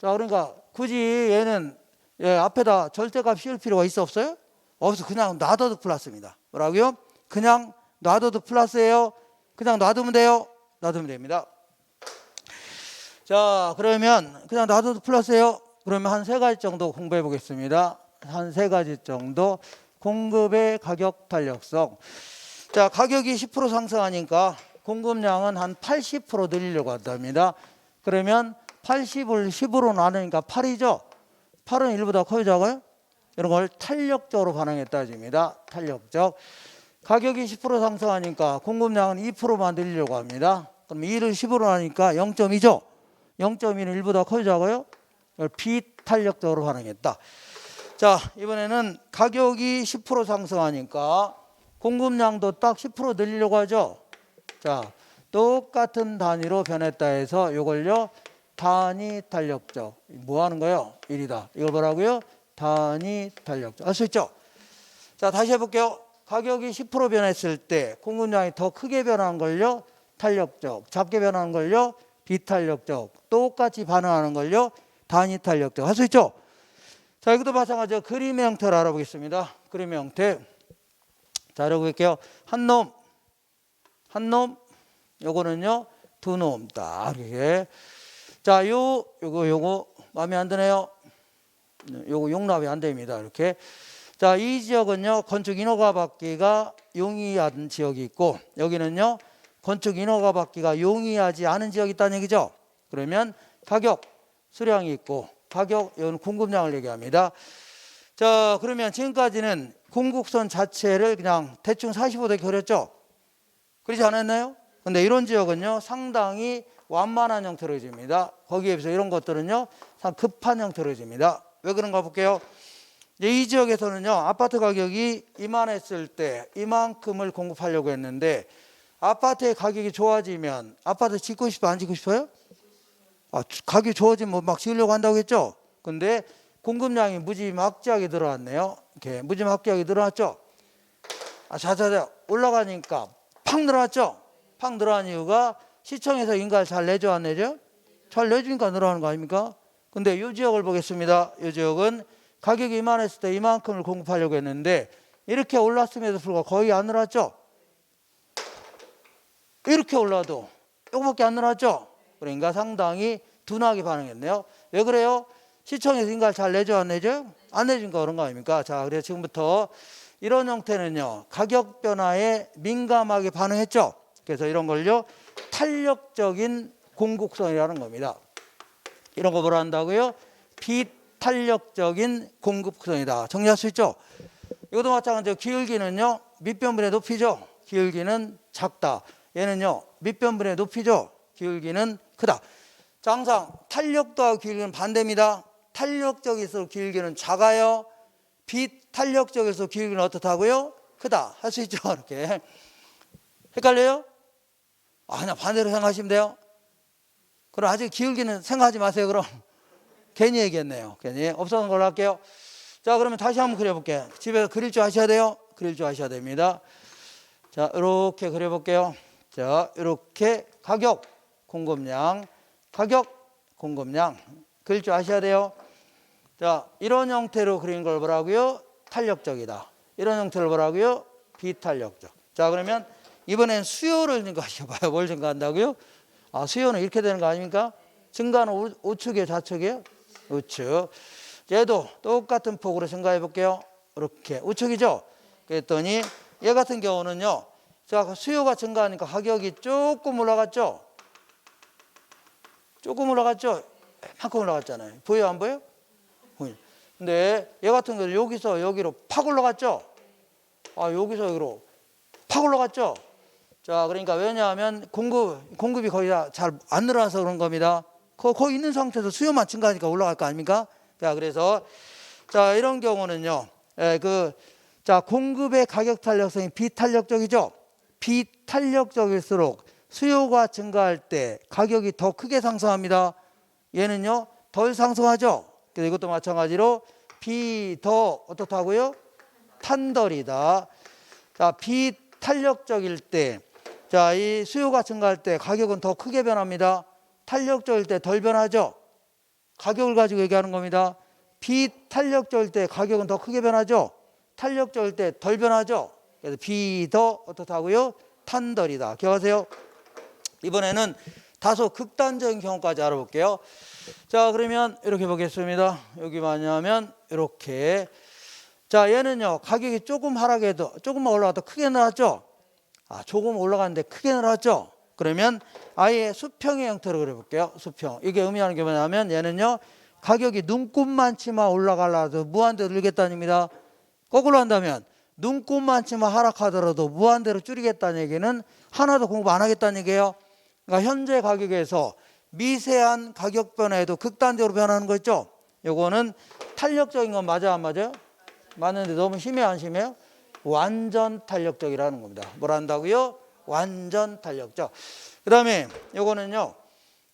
Speaker 1: 자, 그러니까 굳이 얘는 앞에다 절대값 씌울 필요가 있어 없어요? 없어. 그냥 놔둬도 플러스입니다. 뭐라고요? 그냥 놔둬도 플러스예요. 그냥 놔두면 돼요. 놔두면 됩니다. 자, 그러면 그냥 놔둬도 플러스예요. 그러면 한 3가지 정도 공부해 보겠습니다. 한 3가지 정도. 공급의 가격 탄력성. 자, 가격이 10% 상승하니까 공급량은 한 80% 늘리려고 한답니다. 그러면 80을 10으로 나누니까 8이죠. 8은 1보다 커요, 작아요? 이런 걸 탄력적으로 반응했다집니다. 탄력적. 가격이 10% 상승하니까 공급량은 2%만 늘리려고 합니다. 그럼 2를 10으로 나누니까 0.2죠. 0.2는 1보다 커요, 작아요? 이걸 비탄력적으로 반응했다. 자, 이번에는 가격이 10% 상승하니까 공급량도 딱 10% 늘리려고 하죠. 자, 똑같은 단위로 변했다 해서 이걸요 단위 탄력적. 뭐 하는 거예요? 1이다. 이걸 뭐라고요? 단위 탄력적. 알 수 있죠? 자, 다시 해볼게요. 가격이 10% 변했을 때 공급량이 더 크게 변한 걸요 탄력적. 작게 변하는 걸요 비탄력적. 똑같이 반응하는 걸요 단위 탄력적. 할 수 있죠? 자, 이것도 마찬가지로 그림의 형태를 알아보겠습니다. 그림의 형태. 자, 알아볼게요. 한 놈, 요거는요, 두 놈, 딱, 이렇게. 자, 요거, 마음에 안 드네요. 요거 용납이 안 됩니다. 이렇게. 자, 이 지역은요, 건축 인허가 받기가 용이한 지역이 있고, 여기는요, 건축 인허가 받기가 용이하지 않은 지역이 있다는 얘기죠. 그러면 가격, 수량이 있고, 가격, 이건 공급량을 얘기합니다. 자, 그러면 지금까지는 공급선 자체를 그냥 대충 45도 그렸죠? 그러지 않았나요? 근데 이런 지역은요, 상당히 완만한 형태로 해집니다. 거기에 비해서 이런 것들은요, 상 급한 형태로 해집니다. 왜 그런가 볼게요. 이 지역에서는요, 아파트 가격이 이만했을 때 이만큼을 공급하려고 했는데, 아파트의 가격이 좋아지면 아파트 짓고 싶어, 안 짓고 싶어요? 가격이 좋아지면 막 지으려고 한다고 했죠? 근데 공급량이 무지막지하게 늘어났네요. 이렇게 무지막지하게 늘어났죠? 자자자 올라가니까 팍 늘어났죠? 팍 늘어난 이유가 시청에서 인가를 잘 내줘, 안 내죠? 잘 내주니까 늘어나는 거 아닙니까? 근데 이 지역을 보겠습니다. 이 지역은 가격이 이만했을 때 이만큼을 공급하려고 했는데 이렇게 올랐음에도 불구하고 거의 안 늘어났죠? 이렇게 올라도 이거밖에 안 늘어났죠? 그러니까 상당히 둔하게 반응했네요. 왜 그래요? 시청에서 인가를 잘 내줘, 안 내죠? 안 내주니까 그런 거 아닙니까? 자, 그래서 지금부터 이런 형태는요, 가격 변화에 민감하게 반응했죠? 그래서 이런 걸요, 탄력적인 공급선이라는 겁니다. 이런 거 뭐라 한다고요? 비탄력적인 공급선이다. 정리할 수 있죠? 이것도 마찬가지로 기울기는요, 밑변분의 높이죠? 기울기는 작다. 얘는요, 밑변분의 높이죠? 기울기는 크다. 자, 항상 탄력도하고 기울기는 반대입니다. 탄력적일수록 기울기는 작아요. 비탄력적일수록 기울기는 어떻다고요? 크다. 할 수 있죠? 이렇게. 헷갈려요? 그냥 반대로 생각하시면 돼요. 그럼 아직 기울기는 생각하지 마세요. 그럼 괜히 얘기했네요. 괜히 없어진 걸로 할게요. 자, 그러면 다시 한번 그려볼게요. 집에서 그릴 줄 아셔야 돼요. 그릴 줄 아셔야 됩니다. 자, 이렇게 그려볼게요. 자, 이렇게 가격, 공급량, 가격, 공급량 그릴 줄 아셔야 돼요. 자, 이런 형태로 그린 걸 뭐라고요? 탄력적이다. 이런 형태를 뭐라고요? 비탄력적. 자, 그러면 이번엔 수요를 증가시켜봐요. 뭘 증가한다고요? 수요는 이렇게 되는 거 아닙니까? 증가는 우측이에요, 좌측이에요? 우측. 얘도 똑같은 폭으로 증가해 볼게요. 이렇게 우측이죠? 그랬더니 얘 같은 경우는요. 자, 수요가 증가하니까 가격이 조금 올라갔죠? 조금 올라갔죠? 만큼 올라갔잖아요. 보여요, 안 보여요? 근데 얘 같은 경우는 여기서 여기로 팍 올라갔죠? 여기서 여기로 팍 올라갔죠? 자, 그러니까 왜냐하면 공급이 거의 다 잘 안 늘어나서 그런 겁니다. 거기 있는 상태에서 수요만 증가하니까 올라갈 거 아닙니까? 자, 그래서 자, 이런 경우는요. 자, 공급의 가격 탄력성이 비탄력적이죠. 비탄력적일수록 수요가 증가할 때 가격이 더 크게 상승합니다. 얘는요, 덜 상승하죠. 그래서 이것도 마찬가지로 더 어떻다고요? 탄덜이다. 자, 비탄력적일 때, 자, 이 수요가 증가할 때 가격은 더 크게 변합니다. 탄력적일 때 덜 변하죠. 가격을 가지고 얘기하는 겁니다. 비탄력적일 때 가격은 더 크게 변하죠. 탄력적일 때 덜 변하죠. 그래서 더 어떻다고요? 탄덜이다. 기억하세요? 이번에는 다소 극단적인 경우까지 알아볼게요. 자, 그러면 이렇게 보겠습니다. 여기 뭐냐면 이렇게. 자, 얘는요, 가격이 조금 하락해도 조금만 올라가도 크게 늘었죠. 조금 올라갔는데 크게 늘었죠. 그러면 아예 수평의 형태로 그려볼게요. 수평. 이게 의미하는 게 뭐냐면 얘는요, 가격이 눈곱만치만 올라가려도 무한대로 늘겠다는 얘기입니다. 거꾸로 한다면 눈곱만치만 하락하더라도 무한대로 줄이겠다는 얘기는 하나도 공급 안 하겠다는 얘기예요. 그러니까 현재 가격에서 미세한 가격 변화에도 극단적으로 변하는 거 있죠. 요거는 탄력적인 건 맞아, 안 맞아요? 맞는데 너무 심해요, 안 심해요? 완전 탄력적이라는 겁니다. 뭘 한다고요? 완전 탄력적. 그 다음에 요거는요.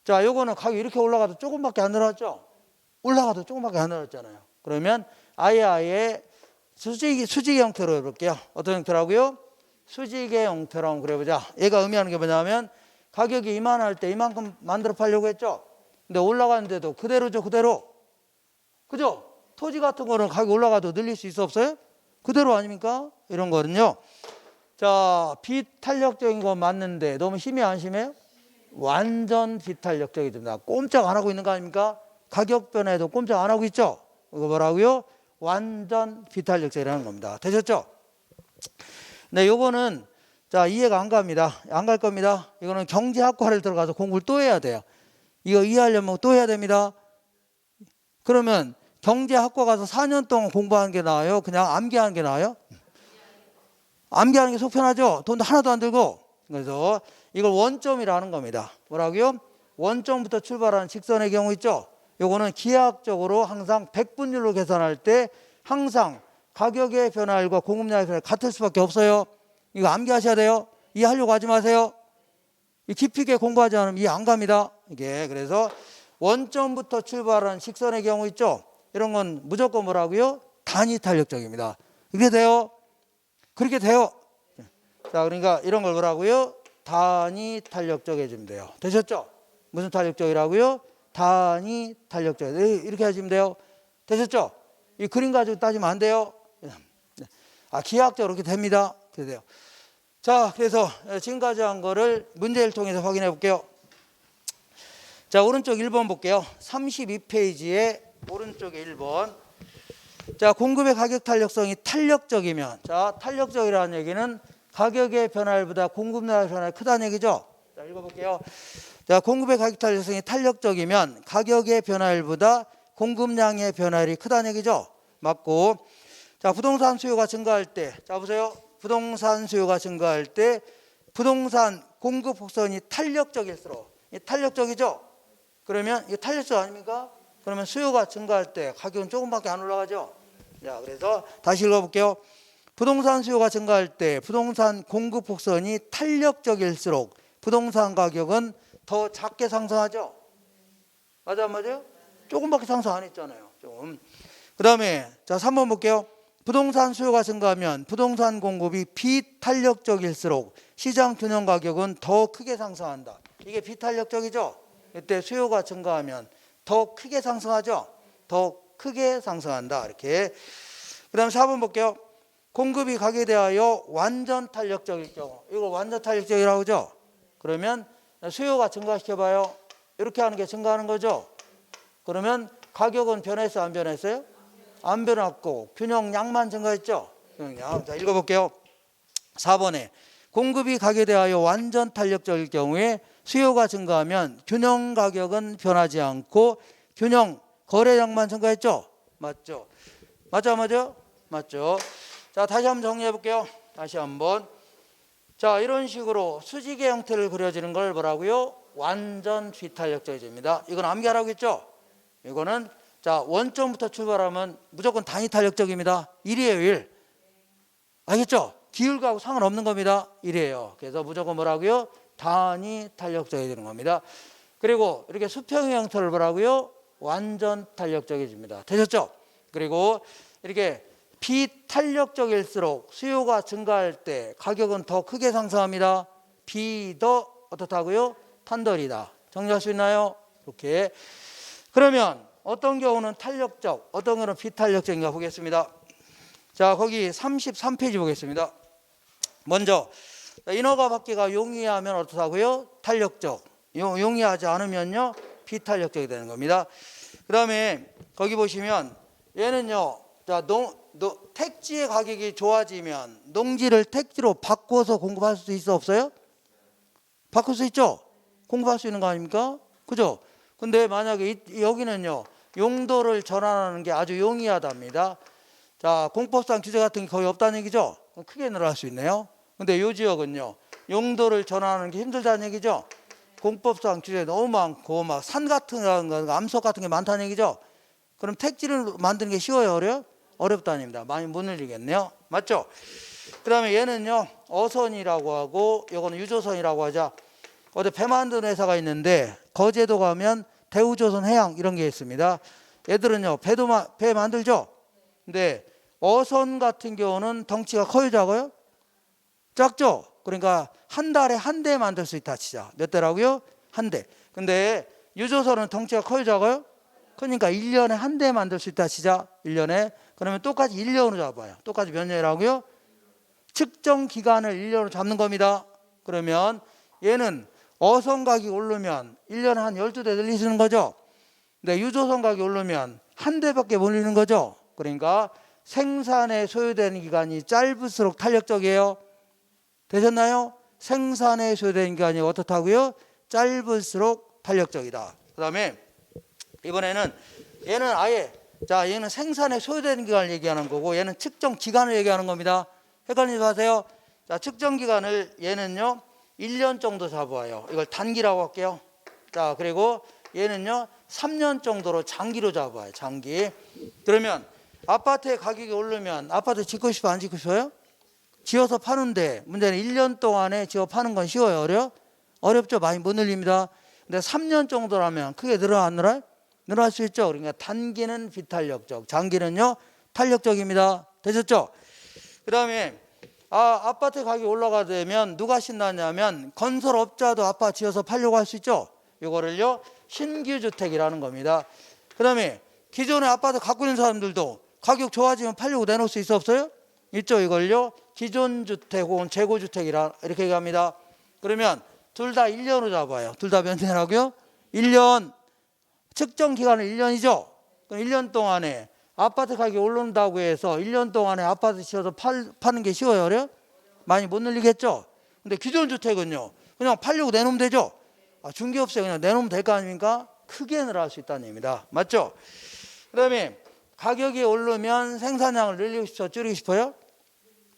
Speaker 1: 자, 요거는 가격이 이렇게 올라가도 조금밖에 안 늘었죠? 올라가도 조금밖에 안 늘었잖아요. 그러면 아예 수직의 형태로 해볼게요. 어떤 형태라고요? 수직의 형태로 한번 그려보자. 얘가 의미하는 게 뭐냐면 가격이 이만할 때 이만큼 만들어 팔려고 했죠. 근데 올라가는데도 그대로죠, 그대로. 그죠? 토지 같은 거는 가격 올라가도 늘릴 수 있어, 없어요? 그대로 아닙니까? 이런 거는요. 자, 비탄력적인 건 맞는데 너무 심해요, 안 심해요? 완전 비탄력적이 됩니다. 꼼짝 안 하고 있는 거 아닙니까? 가격 변화에도 꼼짝 안 하고 있죠? 이거 뭐라고요? 완전 비탄력적이라는 겁니다. 되셨죠? 네, 요거는 자, 이해가 안 갑니다. 안 갈 겁니다. 이거는 경제학과를 들어가서 공부를 또 해야 돼요. 이거 이해하려면 또 해야 됩니다. 그러면 경제학과 가서 4년 동안 공부하는 게 나아요? 그냥 암기하는 게 나아요? 암기하는 게 속편하죠? 돈도 하나도 안 들고. 그래서 이걸 원점이라는 겁니다. 뭐라고요? 원점부터 출발하는 직선의 경우 있죠? 요거는 기하학적으로 항상 백분율로 계산할 때 항상 가격의 변화율과 공급량의 변화율이 같을 수밖에 없어요. 이거 암기하셔야 돼요. 이해하려고 하지 마세요. 깊이 있게 공부하지 않으면 이해 안 갑니다. 이게 그래서 원점부터 출발하는 직선의 경우 있죠? 이런 건 무조건 뭐라고요? 단위 탄력적입니다. 그렇게 돼요? 그렇게 돼요. 자, 그러니까 이런 걸 뭐라고요? 단위 탄력적 해주면 돼요. 되셨죠? 무슨 탄력적이라고요? 단위 탄력적. 이렇게 해주면 돼요. 되셨죠? 이 그림 가지고 따지면 안 돼요. 기하학적으로 이렇게 됩니다. 그렇게 돼요. 자, 그래서 지금까지 한 거를 문제를 통해서 확인해 볼게요. 자, 오른쪽 1번 볼게요. 32페이지에 오른쪽에 1번. 자, 공급의 가격 탄력성이 탄력적이면, 자, 탄력적이라는 얘기는 가격의 변화율보다 공급량의 변화가 크다는 얘기죠. 자, 읽어볼게요. 자, 공급의 가격 탄력성이 탄력적이면 가격의 변화율보다 공급량의 변화율이 크다는 얘기죠. 맞고. 자, 부동산 수요가 증가할 때, 자, 보세요. 부동산 수요가 증가할 때 부동산 공급 곡선이 탄력적일수록, 탄력적이죠. 그러면 이게 탄력적 아닙니까? 그러면 수요가 증가할 때 가격은 조금밖에 안 올라가죠. 자, 그래서 다시 읽어볼게요. 부동산 수요가 증가할 때 부동산 공급 곡선이 탄력적일수록 부동산 가격은 더 작게 상승하죠. 맞아, 안 맞아요? 조금밖에 상승 안 했잖아요. 조금. 그 다음에 자, 3번 볼게요. 부동산 수요가 증가하면 부동산 공급이 비탄력적일수록 시장 균형 가격은 더 크게 상승한다. 이게 비탄력적이죠. 이때 수요가 증가하면 더 크게 상승하죠. 더 크게 상승한다. 이렇게. 그 다음에 4번 볼게요. 공급이 가게 대하여 완전 탄력적일 경우, 이거 완전 탄력적이라고 하죠. 그러면 수요가 증가시켜봐요. 이렇게 하는 게 증가하는 거죠. 그러면 가격은 변했어요, 안 변했어요? 안 변했고 균형량만 증가했죠. 균형량. 자, 읽어볼게요. 4번에 공급이 가게 대하여 완전 탄력적일 경우에 수요가 증가하면 균형 가격은 변하지 않고 균형 거래량만 증가했죠. 맞죠? 맞죠? 안 맞죠? 맞죠? 자, 다시 한번 정리해 볼게요. 다시 한번. 자, 이런 식으로 수직의 형태를 그려지는 걸 뭐라고요? 완전 비탄력적입니다. 이건 암기하라고 했죠? 이거는 자, 원점부터 출발하면 무조건 단위 탄력적입니다. 1이에요, 1. 알겠죠? 기울하고 상관없는 겁니다. 1이에요. 그래서 무조건 뭐라고요? 단위 탄력적이 되는 겁니다. 그리고 이렇게 수평의 형태를 뭐라고요? 완전 탄력적이집니다. 되셨죠? 그리고 이렇게 비탄력적일수록 수요가 증가할 때 가격은 더 크게 상승합니다. 비 더 어떻다고요? 탄덜이다. 정리할 수 있나요? 이렇게. 그러면 어떤 경우는 탄력적, 어떤 경우는 비탄력적인가 보겠습니다. 자, 거기 33페이지 보겠습니다. 먼저 인허가 받기가 용이하면 어떻다고요? 탄력적. 용이하지 않으면요, 비탄력적이 되는 겁니다. 그 다음에 거기 보시면 얘는요, 자, 택지의 가격이 좋아지면 농지를 택지로 바꿔서 공급할 수 있어, 없어요? 바꿀 수 있죠? 공급할 수 있는 거 아닙니까? 그죠? 근데 만약에 여기는요, 용도를 전환하는 게 아주 용이하답니다. 자, 공법상 규제 같은 게 거의 없다는 얘기죠? 크게 늘어날 수 있네요. 근데 이 지역은요, 용도를 전환하는 게 힘들다는 얘기죠? 공법상 규제 너무 많고 막 산 같은 거, 암석 같은 게 많다는 얘기죠? 그럼 택지를 만드는 게 쉬워요, 어려요? 어렵다는 얘기입니다. 많이 못 늘리겠네요. 맞죠? 그 다음에 얘는요, 어선이라고 하고 요거는 유조선이라고 하자. 어디 배 만드는 회사가 있는데 거제도 가면 대우조선 해양 이런 게 있습니다. 얘들은요, 배 만들죠? 근데 어선 같은 경우는 덩치가 커요, 작아요? 작죠? 그러니까 한 달에 한 대 만들 수 있다 치자. 몇 대라고요? 한 대. 근데 유조선은 덩치가 커요, 작아요? 그러니까 1년에 한 대 만들 수 있다 치자. 1년에. 그러면 똑같이 1년으로 잡아요. 똑같이 몇 년이라고요? 측정 기간을 1년으로 잡는 겁니다. 그러면 얘는 어선 가격이 오르면 1년에 한 12대 늘리시는 거죠. 근데 유조선 가격이 오르면 한 대밖에 못 늘리는 거죠. 그러니까 생산에 소요되는 기간이 짧을수록 탄력적이에요. 되셨나요? 생산에 소요되는 기간이 어떻다고요? 짧을수록 탄력적이다. 그 다음에 이번에는 얘는 아예, 자, 얘는 생산에 소요되는 기간을 얘기하는 거고 얘는 측정 기간을 얘기하는 겁니다. 헷갈리지 마세요. 자, 측정 기간을 얘는요 1년 정도 잡아요. 이걸 단기라고 할게요. 자, 그리고 얘는요 3년 정도로 장기로 잡아요. 장기. 그러면 아파트의 가격이 오르면 아파트 짓고 싶어, 안 짓고 싶어요? 지어서 파는데 문제는 1년 동안에 지어 파는 건 쉬워요, 어려워? 어렵죠. 많이 못 늘립니다. 근데 3년 정도라면 크게 늘어나 안 늘어요? 늘어날 수 있죠. 그러니까 단기는 비탄력적, 장기는요 탄력적입니다. 되셨죠? 그 다음에 아파트 가격이 올라가되면 누가 신나냐면 건설업자도 아파트 지어서 팔려고 할 수 있죠. 이거를요 신규 주택이라는 겁니다. 그 다음에 기존에 아파트 갖고 있는 사람들도 가격 좋아지면 팔려고 내놓을 수 있어, 없어요? 있죠. 이걸요 기존 주택 혹은 재고 주택이라 이렇게 얘기합니다. 그러면 둘 다 1년으로 잡아요. 둘 다 몇 년이라고요? 1년. 측정 기간은 1년이죠. 그럼 1년 동안에 아파트 가격이 오른다고 해서 1년 동안에 아파트 지어서 파는 게 쉬워요, 어려요? 많이 못 늘리겠죠. 근데 기존 주택은요 그냥 팔려고 내놓으면 되죠. 중개업소에 그냥 내놓으면 될 거 아닙니까? 크게 늘어날 수 있다는 얘기입니다. 맞죠? 그 다음에 가격이 오르면 생산량을 늘리고 싶어, 줄이고 싶어요?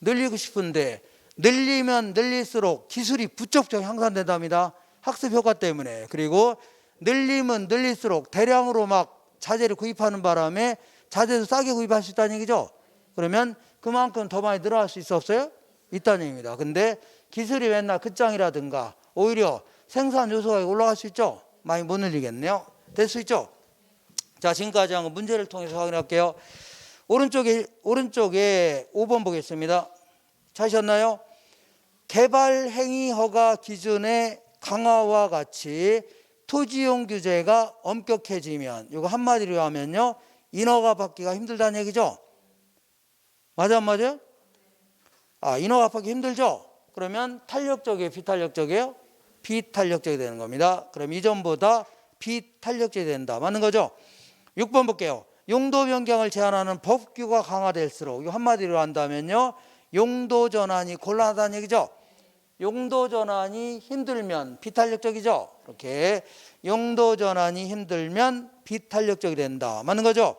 Speaker 1: 늘리고 싶은데 늘리면 늘릴수록 기술이 부쩍부쩍 향상된답니다. 학습 효과 때문에. 그리고 늘리면 늘릴수록 대량으로 막 자재를 구입하는 바람에 자재도 싸게 구입할 수 있다는 얘기죠. 그러면 그만큼 더 많이 늘어날 수 있어, 없어요? 있다는 얘기입니다. 근데 기술이 맨날 끝장이라든가 오히려 생산 요소가 올라갈 수 있죠. 많이 못 늘리겠네요. 될 수 있죠. 자, 지금까지 한 거 문제를 통해서 확인할게요. 오른쪽에 5번 보겠습니다. 찾으셨나요? 개발 행위 허가 기준의 강화와 같이 토지용 규제가 엄격해지면, 이거 한마디로 하면요 인허가 받기가 힘들다는 얘기죠. 맞아, 안 맞아요? 인허 갚기 힘들죠? 그러면 탄력적이에요, 비탄력적이에요? 비탄력적이 되는 겁니다. 그럼 이전보다 비탄력적이 된다. 맞는 거죠? 6번 볼게요. 용도 변경을 제한하는 법규가 강화될수록, 이거 한마디로 한다면요, 용도 전환이 곤란하다는 얘기죠. 용도 전환이 힘들면 비탄력적이죠. 이렇게 용도 전환이 힘들면 비탄력적이 된다. 맞는 거죠?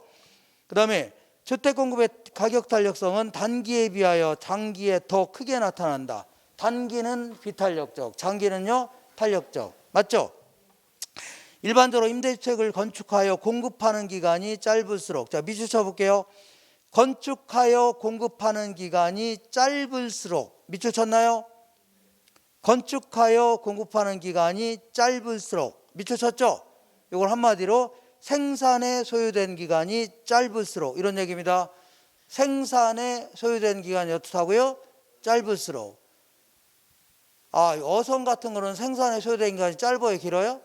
Speaker 1: 그 다음에 주택 공급의 가격 탄력성은 단기에 비하여 장기에 더 크게 나타난다. 단기는 비탄력적, 장기는요 탄력적. 맞죠? 일반적으로 임대주택을 건축하여 공급하는 기간이 짧을수록, 자 밑줄 쳐볼게요. 건축하여 공급하는 기간이 짧을수록, 밑줄 쳤나요? 건축하여 공급하는 기간이 짧을수록, 밑줄 쳤죠? 이걸 한마디로 생산에 소요된 기간이 짧을수록, 이런 얘기입니다. 생산에 소요된 기간이 어떻다고요? 짧을수록. 어선 같은 거는 생산에 소요된 기간이 짧아요, 길어요?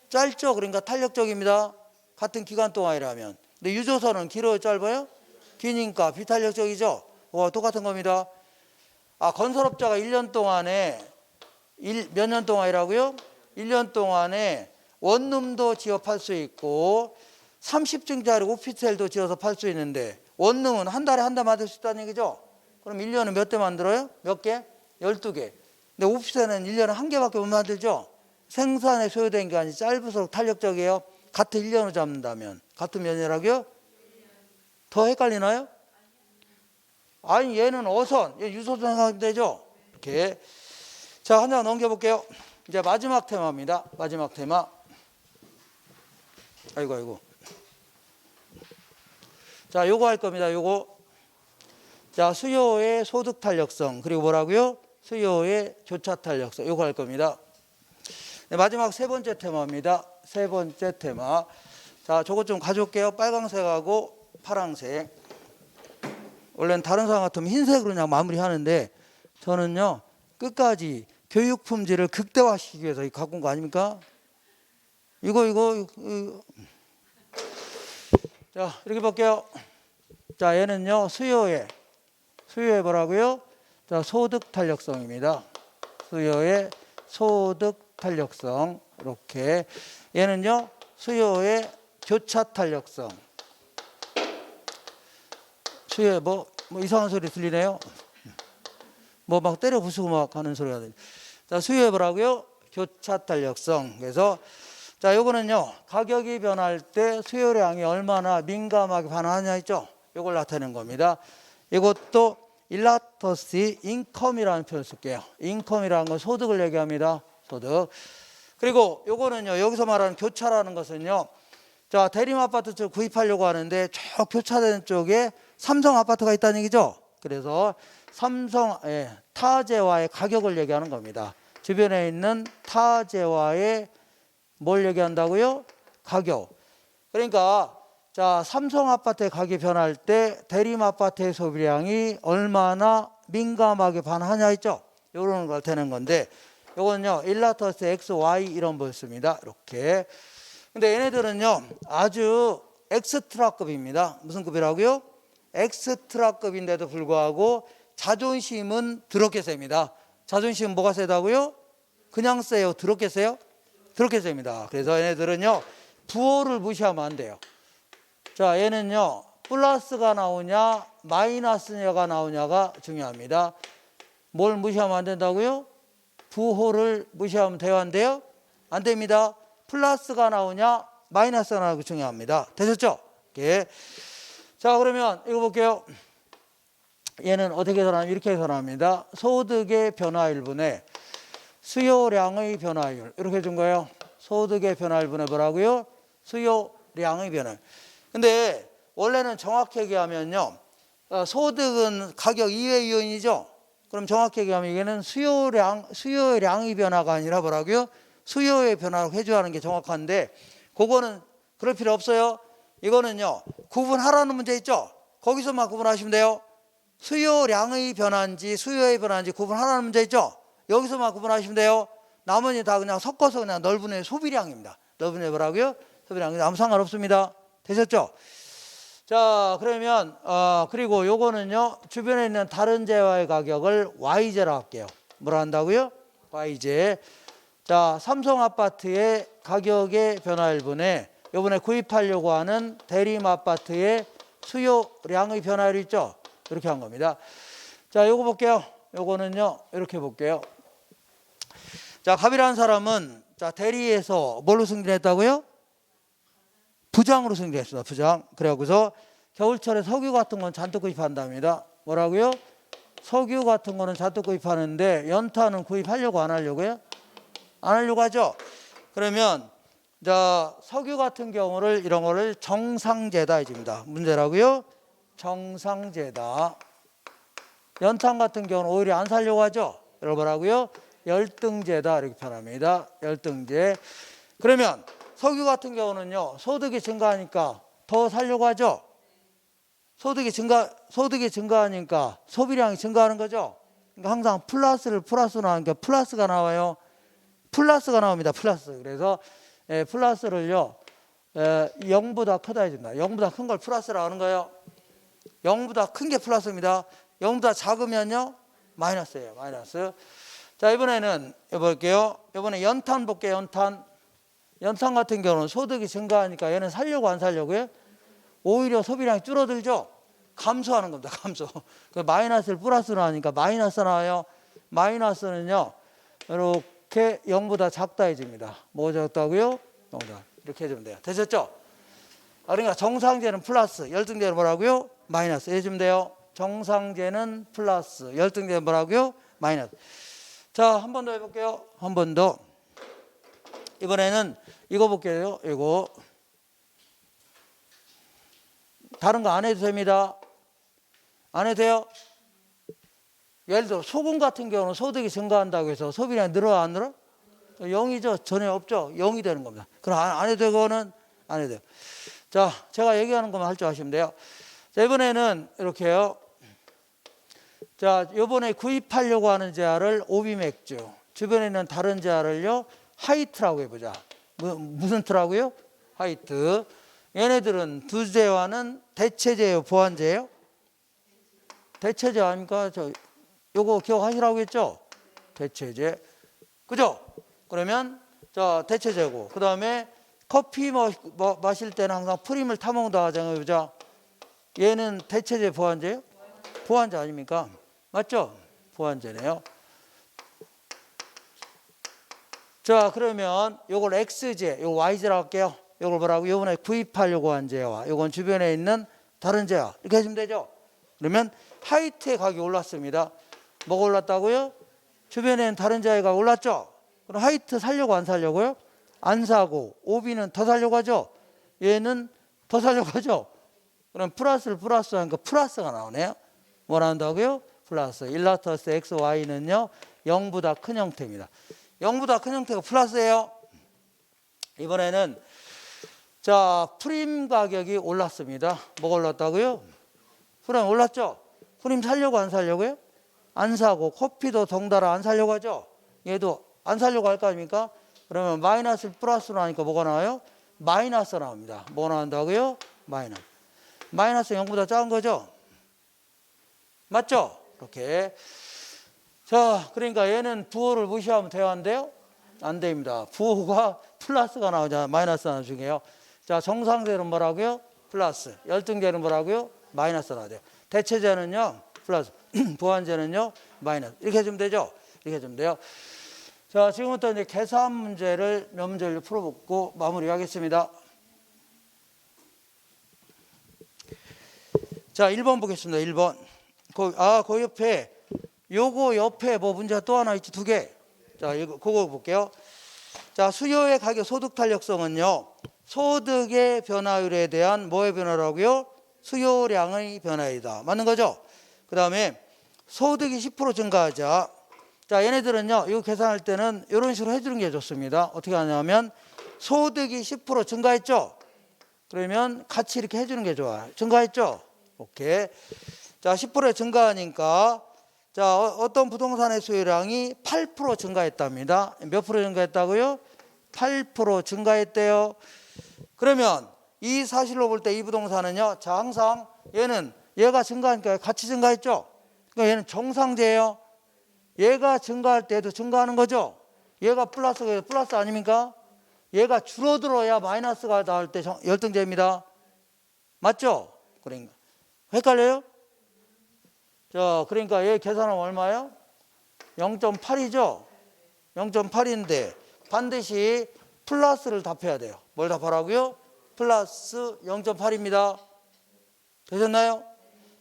Speaker 1: 짧죠. 그러니까 탄력적입니다. 같은 기간 동안이라면. 근데 유조선은 길어요, 짧아요? 기니까 비탄력적이죠. 똑같은 겁니다. 건설업자가 1년 동안에 몇 년 동안이라고요? 1년 동안에 원룸도 지어 팔 수 있고 30층짜리 오피스텔도 지어서 팔 수 있는데, 원룸은 한 달에 한 대 만들 수 있다는 얘기죠. 그럼 1년에 몇 대 만들어요? 몇 개? 12개. 근데 오피스텔은 1년에 한 개밖에 못 만들죠. 생산에 소요된 기간이 짧을수록 탄력적이에요. 같은 1년을 잡는다면. 같은 면이라고요? 더 헷갈리나요? 아니, 얘는 어선, 얘 유소선 생각하면 되죠. 이렇게. 자, 한 장 넘겨볼게요. 이제 마지막 테마입니다. 마지막 테마. 아이고. 자, 요거 할 겁니다. 요거. 자, 수요의 소득 탄력성, 그리고 뭐라고요? 수요의 교차 탄력성. 요거 할 겁니다. 네, 마지막 세 번째 테마입니다. 세 번째 테마. 자, 저것 좀 가져올게요. 빨강색하고 파랑색. 원래는 다른 사람 같으면 흰색으로 그냥 마무리하는데, 저는요 끝까지 교육 품질을 극대화시키기 위해서 갖고 온 거 아닙니까? 이거. 자, 이렇게 볼게요. 자, 얘는요 수요의 뭐라고요? 자, 소득 탄력성입니다. 수요의 소득 탄력성. 이렇게. 얘는요 수요의 교차 탄력성. 수요에 뭐 이상한 소리 들리네요. 뭐 막 때려 부수고 막 하는 소리가 들리네. 자, 수요에 뭐라고요? 교차 탄력성. 그래서 자, 요거는요 가격이 변할 때 수요량이 얼마나 민감하게 반응하냐 있죠. 요걸 나타내는 겁니다. 이것도 일라스티시티 인컴이라는 표현을 쓸게요. 인컴이라는 건 소득을 얘기합니다. 소득. 그리고 요거는요 여기서 말하는 교차라는 것은요, 자, 대림 아파트 쪽 구입하려고 하는데 저 교차되는 쪽에 삼성 아파트가 있다는 얘기죠. 그래서 삼성 타제와의 가격을 얘기하는 겁니다. 주변에 있는 타제와의 뭘 얘기한다고요? 가격. 그러니까 자, 삼성 아파트의 가격이 변할 때 대림 아파트의 소비량이 얼마나 민감하게 반응하냐 있죠. 이런 걸 되는 건데, 이거는요 일라터스 XY 이런 걸 씁니다. 이렇게. 근데 얘네들은요 아주 엑스트라급입니다. 무슨 급이라고요? 엑스트라급인데도 불구하고 자존심은 더럽게 셉니다. 자존심은 뭐가 세다고요? 그냥 세요? 더럽게 세요? 더럽게 셉니다. 그래서 얘네들은요 부호를 무시하면 안 돼요. 자, 얘는요 플러스가 나오냐 마이너스냐가 나오냐가 중요합니다. 뭘 무시하면 안 된다고요? 부호를 무시하면 돼요, 안 돼요? 안 됩니다. 플러스가 나오냐 마이너스가 나오는 게 중요합니다. 되셨죠? 예. 자, 그러면 이거 볼게요. 얘는 어떻게 계산하면 이렇게 계산합니다. 소득의 변화율분의 수요량의 변화율, 이렇게 준 거예요. 소득의 변화율분의 뭐라고요? 수요량의 변화율. 근데 원래는 정확히 얘기하면요 소득은 가격 이외의 요인이죠. 그럼 정확히 얘기하면 이게는 수요량의 변화가 아니라 뭐라고요? 수요의 변화를 회주하는 게 정확한데, 그거는 그럴 필요 없어요. 이거는요 구분하라는 문제 있죠. 거기서만 구분하시면 돼요. 수요량의 변화인지 수요의 변화인지 구분하라는 문제 있죠. 여기서만 구분하시면 돼요. 나머지 다 그냥 섞어서 그냥 넓은의 소비량입니다. 넓은의 뭐라고요? 소비량. 아무 상관없습니다. 되셨죠? 자, 그러면 그리고 요거는요. 주변에 있는 다른 재화의 가격을 Y재로 할게요. 뭐라 한다고요? Y재. 자, 삼성 아파트의 가격의 변화율분에 요번에 구입하려고 하는 대림 아파트의 수요량의 변화율이 있죠. 이렇게 한 겁니다. 자, 요거 볼게요. 요거는요. 이렇게 볼게요. 자, 갑이라는 사람은 자, 대리에서 뭘로 승진했다고요? 부장으로 승진했습니다. 부장. 그래갖고서 겨울철에 석유 같은 건 잔뜩 구입한답니다. 뭐라고요? 석유 같은 거는 잔뜩 구입하는데 연탄은 구입하려고 안 하려고요? 안 하려고 하죠. 그러면 자, 석유 같은 경우를 이런 거를 정상재다 해줍니다. 문제라고요? 정상재다. 연탄 같은 경우는 오히려 안 살려고 하죠. 여러분 뭐라고요? 열등재다 이렇게 표현합니다. 열등재. 그러면 석유 같은 경우는요. 소득이 증가하니까 더 살려고 하죠. 소득이 증가하니까 소비량이 증가하는 거죠. 그러니까 항상 플러스를 플러스로 하니까 플러스가 나와요. 플러스가 나옵니다. 플러스. 그래서 플러스를요. 0보다 크다 해준다. 0보다 큰 걸 플러스라고 하는 거예요. 0보다 큰 게 플러스입니다. 0보다 작으면요. 마이너스예요. 마이너스. 자, 이번에는 볼게요. 이번에 연탄 볼게요. 연탄 같은 경우는 소득이 증가하니까 얘는 살려고 안 살려고요? 오히려 소비량이 줄어들죠. 감소하는 겁니다. 감소. 그 마이너스를 플러스로 하니까 마이너스 나와요. 마이너스는요. 이렇게 0보다 작다 해줍니다. 뭐가 작다고요? 0보다. 이렇게 해주면 돼요. 되셨죠? 그러니까 정상재는 플러스, 열등재는 뭐라고요? 마이너스 해주면 돼요. 정상재는 플러스, 열등재는 뭐라고요? 마이너스. 자, 한 번 더 해볼게요. 한 번 더. 이번에는 이거 볼게요. 이거. 다른 거 안 해도 됩니다. 안 해도 돼요? 예를 들어 소금 같은 경우는 소득이 증가한다고 해서 소비량이 늘어 안 늘어? 0이죠. 전혀 없죠. 0이 되는 겁니다. 그럼 안 해도 되고는 안 해도 돼요. 자, 제가 얘기하는 것만 할 줄 아시면 돼요. 자, 이번에는 이렇게요. 자, 이번에 구입하려고 하는 재화를 오비맥주, 주변에 있는 다른 재화를요 하이트라고 해보자. 무슨 트라고요? 하이트. 얘네들은 두 재화는 대체재예요, 보완재예요? 대체재 아닙니까? 요거 기억하시라고 했죠? 대체재. 그죠? 그러면 자, 대체재고. 그 다음에 커피 마실 때는 항상 프림을 타먹는다 하잖아요. 그죠? 얘는 대체재 보완재예요? 보완재 아닙니까? 맞죠? 보완재네요. 자, 그러면 요걸 X재, 요거 Y재라고 할게요. 요걸 뭐라고? 요번에 구입하려고 한 재와 요건 주변에 있는 다른 재와 이렇게 해주면 되죠? 그러면 하이트의 가격이 올랐습니다. 뭐가 올랐다고요? 주변에 있는 다른 재가 올랐죠? 그럼 하이트 살려고 안 살려고요? 안 사고 오비는 더 살려고 하죠? 얘는 더 살려고 하죠? 그럼 플러스를 플러스 하니까 플러스가 나오네요. 뭐 나온다고요? 플러스. 일라터스 XY는요 0보다 큰 형태입니다. 0보다 큰 형태가 플러스예요. 이번에는 자, 프림 가격이 올랐습니다. 뭐가 올랐다고요? 프림 올랐죠? 프림 살려고 안 살려고요? 안 사고 커피도 덩달아 안 살려고 하죠? 얘도 안 살려고 할 거 아닙니까? 그러면 마이너스 플러스로 하니까 뭐가 나와요? 마이너스 나옵니다. 뭐 나온다고요? 마이너스. 마이너스 0보다 작은 거죠? 맞죠? 이렇게. 자, 그러니까 얘는 부호를 무시하면 돼야 한대요? 안 됩니다. 부호가 플러스가 나오잖아요. 마이너스 나중에요. 자, 정상재는 뭐라고요? 플러스. 열등재는 뭐라고요? 마이너스 나와야 돼요. 대체재는요? 플러스. 보완재는요? 마이너스. 이렇게 해주면 되죠? 이렇게 해주면 돼요. 자, 지금부터 이제 계산 문제를 몇 문제를 풀어보고 마무리하겠습니다. 자, 1번 보겠습니다. 1번. 그 옆에 요거 옆에 뭐 문제가 또 하나 있지, 두 개. 자, 이거 그거 볼게요. 자, 수요의 가격 소득 탄력성은요. 소득의 변화율에 대한 뭐의 변화라고요? 수요량의 변화이다. 맞는 거죠? 그다음에 소득이 10% 증가하자. 자, 얘네들은요. 이거 계산할 때는 이런 식으로 해 주는 게 좋습니다. 어떻게 하냐면 소득이 10% 증가했죠? 그러면 같이 이렇게 해 주는 게 좋아요. 증가했죠? 오케이. 자, 10% 증가하니까 자, 어떤 부동산의 수요량이 8% 증가했답니다. 몇 프로 증가했다고요? 8% 증가했대요. 그러면 이 사실로 볼 때 이 부동산은요, 자, 항상 얘가 증가하니까 같이 증가했죠? 그러니까 얘는 정상제예요. 얘가 증가할 때도 증가하는 거죠? 얘가 플러스 아닙니까? 얘가 줄어들어야 마이너스가 나올 때 열등제입니다. 맞죠? 그러니까. 헷갈려요? 자, 그러니까 얘 계산하면 얼마예요? 0.8이죠? 0.8인데 반드시 플러스를 답해야 돼요. 뭘 답하라고요? 플러스 0.8입니다. 되셨나요?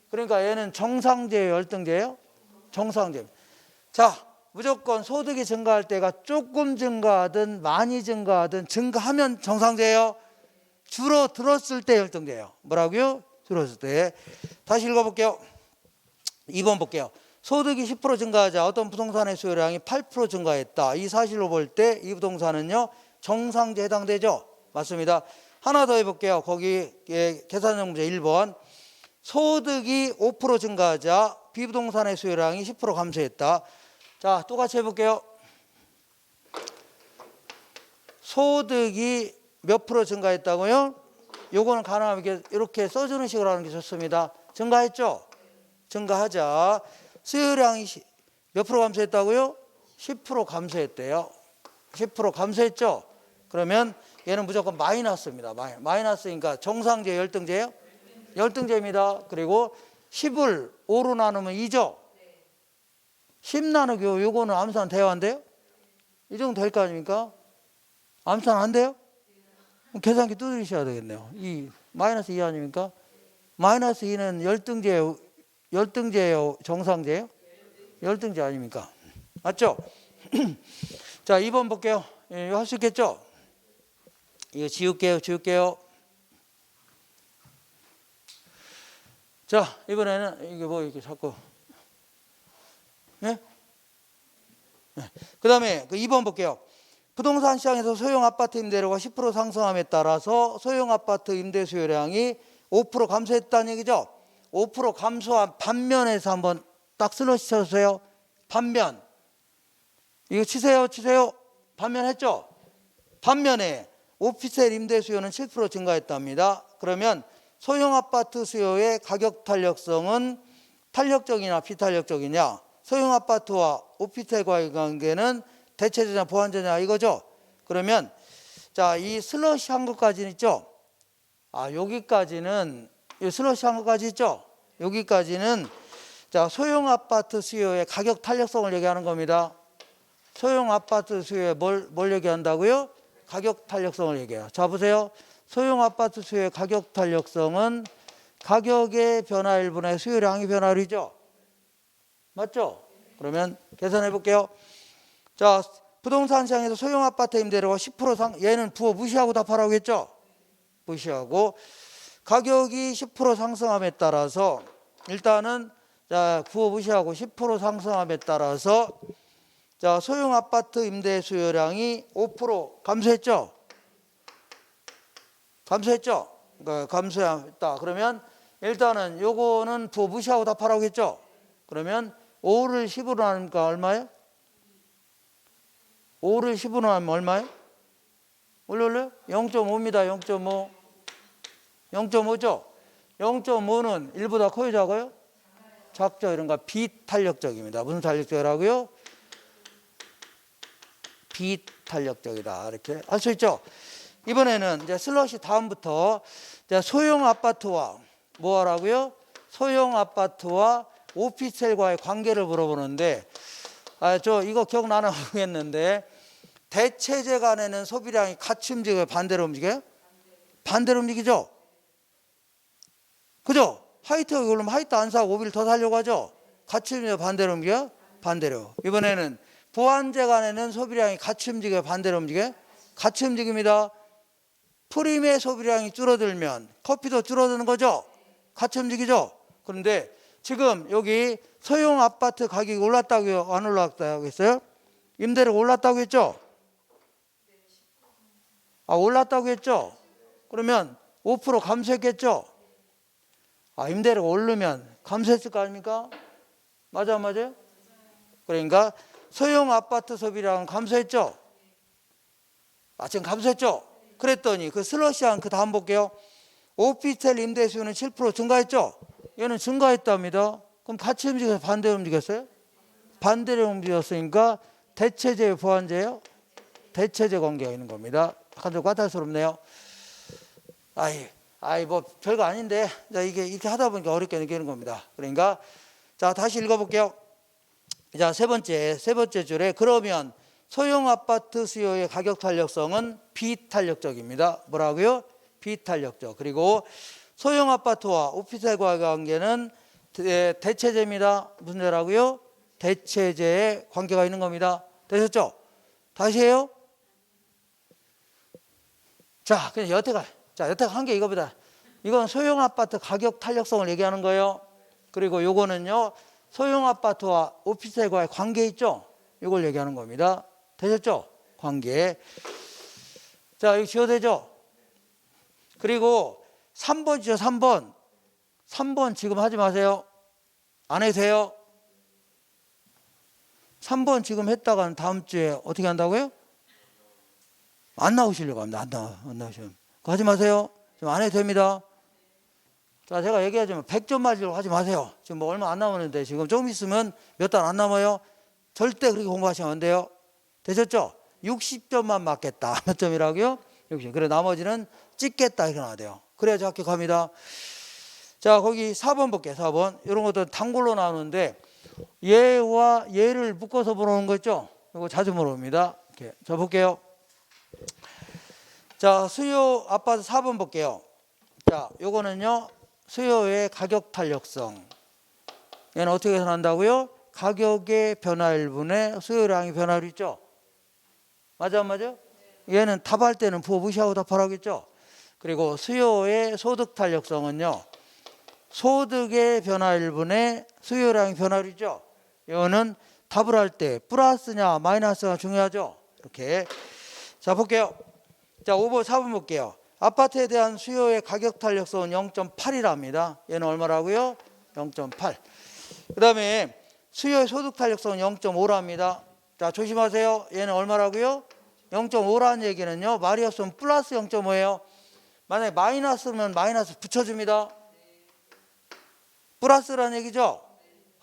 Speaker 1: 그러니까 얘는 정상제예요, 열등제예요? 정상제. 자, 무조건 소득이 증가할 때가 조금 증가하든 많이 증가하든 증가하면 정상제예요. 줄어들었을 때 열등제예요. 뭐라고요? 줄었을 때. 다시 읽어볼게요. 2번 볼게요. 소득이 10% 증가하자 어떤 부동산의 수요량이 8% 증가했다. 이 사실로 볼 때 이 부동산은요, 정상제에 해당되죠? 맞습니다. 하나 더 해볼게요. 거기 계산형 문제 1번. 소득이 5% 증가하자 비부동산의 수요량이 10% 감소했다. 자, 똑같이 해볼게요. 소득이 몇 프로 증가했다고요? 요거는 가능하면 이렇게 써주는 식으로 하는 게 좋습니다. 증가했죠? 증가하자 수요량이 몇 프로 감소했다고요? 10% 감소했대요. 10% 감소했죠? 그러면 얘는 무조건 마이너스입니다. 마이너스니까 정상제, 열등제예요? 열등제입니다. 그리고 10을 5로 나누면 2죠? 10 나누기 5, 요거는 암산 돼야 안 돼요? 이 정도 될 거 아닙니까? 암산 안 돼요? 계산기 두드리셔야 되겠네요. 이 마이너스 2 아닙니까? 마이너스 2는 열등제예요? 정상제예요? 열등제 아닙니까? 맞죠? 자, 2번 볼게요. 이거 할 수 있겠죠? 이거 지울게요. 자, 이번에는 이게 뭐 이렇게 자꾸 예? 네. 그 다음에 2번 볼게요. 부동산 시장에서 소형 아파트 임대료가 10% 상승함에 따라서 소형 아파트 임대 수요량이 5% 감소했다는 얘기죠. 5% 감소한 반면에서 한번 딱 슬러시 쳐주세요. 반면. 이거 치세요. 반면 했죠? 반면에 오피스텔 임대 수요는 7% 증가했답니다. 그러면 소형 아파트 수요의 가격 탄력성은 탄력적이냐 비탄력적이냐? 소형 아파트와 오피스텔과의 관계는 대체제냐 보완제냐 이거죠. 그러면 자, 이 슬러시 한 것까지는 있죠. 여기까지는 이 슬러시 한 것까지 있죠. 여기까지는 자, 소형 아파트 수요의 가격 탄력성을 얘기하는 겁니다. 소형 아파트 수요에 뭘 얘기한다고요? 가격 탄력성을 얘기해요. 자, 보세요. 소형 아파트 수요의 가격 탄력성은 가격의 변화 1분의 수요량의 변화 1이죠. 맞죠? 그러면 계산해 볼게요. 자, 부동산 시장에서 소형 아파트 임대료가 10% 얘는 부호 무시하고 답하라고 했죠? 무시하고 가격이 10% 상승함에 따라서 일단은 자, 부호 무시하고 10% 상승함에 따라서 자, 소형 아파트 임대 수요량이 5% 감소했죠? 그러니까 감소했다. 그러면 일단은 요거는 부호 무시하고 답하라고 했죠? 그러면 5를 10으로 나누니까 얼마예요? 5를 10으로 나누면 얼마예요? 올려올래요? 0.5입니다. 0.5. 0.5죠? 0.5는 1보다 커요, 작아요? 작죠. 이런가 비탄력적입니다. 무슨 탄력적이라고요? 비탄력적이다. 이렇게 할 수 있죠? 이번에는 이제 슬러시 다음부터 이제 소형 아파트와 뭐 하라고요? 소형 아파트와 오피스텔과의 관계를 물어보는데 저 이거 기억나나 모르겠는데 대체제 간에는 소비량이 같이 움직여요? 반대로 움직여요? 반대로 움직이죠? 그죠? 하이트가 그러면 하이트 안 사고 오비를 더 살려고 하죠? 같이 움직여요? 반대로 움직여요? 반대로. 이번에는 보완제 간에는 소비량이 같이 움직여요? 반대로 움직여요? 같이 움직입니다. 프림의 소비량이 줄어들면 커피도 줄어드는 거죠? 같이 움직이죠? 그런데 지금 여기 소형 아파트 가격이 올랐다고요? 안 올랐다고 했어요? 임대료가 올랐다고 했죠? 올랐다고 했죠? 그러면 5% 감소했겠죠? 임대료가 오르면 감소했을 거 아닙니까? 맞아요? 그러니까 소형 아파트 소비량은 감소했죠? 지금 감소했죠? 그랬더니 그 슬러시한 그 다음 볼게요. 오피스텔 임대 수요는 7% 증가했죠? 얘는 증가했답니다. 그럼 같이 움직여서 반대로 움직였어요? 반대로 움직였으니까 대체제의 보완제예요? 대체제 관계가 있는 겁니다. 한번 까탈스럽네요. 뭐 별거 아닌데 이게 이렇게 하다 보니까 어렵게 느끼는 겁니다. 그러니까 자 다시 읽어볼게요. 자 세 번째 줄에 그러면 소형 아파트 수요의 가격 탄력성은 비탄력적입니다. 뭐라고요? 비탄력적. 그리고 소형 아파트와 오피스텔과의 관계는 대체제입니다. 무슨 제라고요? 대체제의 관계가 있는 겁니다. 되셨죠? 다시 해요. 자, 그냥 여태가 한 게 이거보다. 이건 소형 아파트 가격 탄력성을 얘기하는 거예요. 그리고 요거는요, 소형 아파트와 오피스텔과의 관계 있죠? 이걸 얘기하는 겁니다. 되셨죠? 관계. 자, 이거 지워도 되죠? 그리고 3번이죠, 3번. 3번 지금 하지 마세요. 안 해도 돼요. 3번 지금 했다가는 다음 주에 어떻게 한다고요? 안 나오시려고 합니다. 안 나오시면. 그거 하지 마세요. 지금 안 해도 됩니다. 자, 제가 얘기하자면 100점 맞으려고 하지 마세요. 지금 뭐 얼마 안 남았는데 지금 조금 있으면 몇 달 안 남아요. 절대 그렇게 공부하시면 안 돼요. 되셨죠? 60점만 맞겠다. 몇 점이라고요? 60. 그래 나머지는 찍겠다 이렇게 나와야 돼요. 그래야지 합격합니다. 자, 거기 4번 볼게요. 4번. 이런 것도 단골로 나오는데 얘와 얘를 묶어서 물어보는 거 있죠? 이거 자주 물어봅니다. 이렇게. 자, 볼게요. 자, 수요 아파트 4번 볼게요. 자, 요거는요. 수요의 가격 탄력성. 얘는 어떻게 계산한다고요? 가격의 변화율분의 수요량의 변화율 있죠? 맞아 안 맞아? 얘는 답할 때는 부호 무시하고 답하라겠죠? 그리고 수요의 소득 탄력성은요. 소득의 변화율분의 수요량의 변화율이죠. 이거는 답을 할 때 플러스냐 마이너스가 중요하죠. 이렇게. 자, 볼게요. 자, 5번 4번 볼게요. 아파트에 대한 수요의 가격 탄력성은 0.8이랍니다. 얘는 얼마라고요? 0.8. 그 다음에 수요의 소득 탄력성은 0.5랍니다. 자, 조심하세요. 얘는 얼마라고요? 0.5라는 얘기는요. 말이 없으면 플러스 0.5예요. 만약에 마이너스면 마이너스 붙여줍니다. 플러스라는 얘기죠?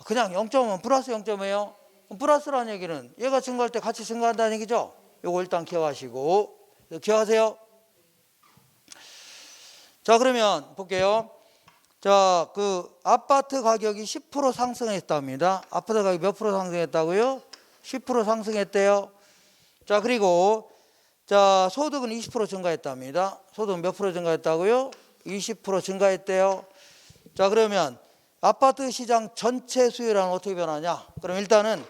Speaker 1: 그냥 0.5면 플러스 0.5예요. 플러스라는 얘기는 얘가 증가할 때 같이 증가한다는 얘기죠? 요거 일단 기억하시고. 기억하세요. 자, 그러면 볼게요. 자, 그 아파트 가격이 10% 상승했답니다. 아파트 가격이 몇 프로 상승했다고요? 10% 상승했대요. 자, 그리고 자, 소득은 20% 증가했답니다. 소득은 몇 프로 증가했다고요? 20% 증가했대요. 자, 그러면 아파트 시장 전체 수요량은 어떻게 변하냐? 그럼 일단은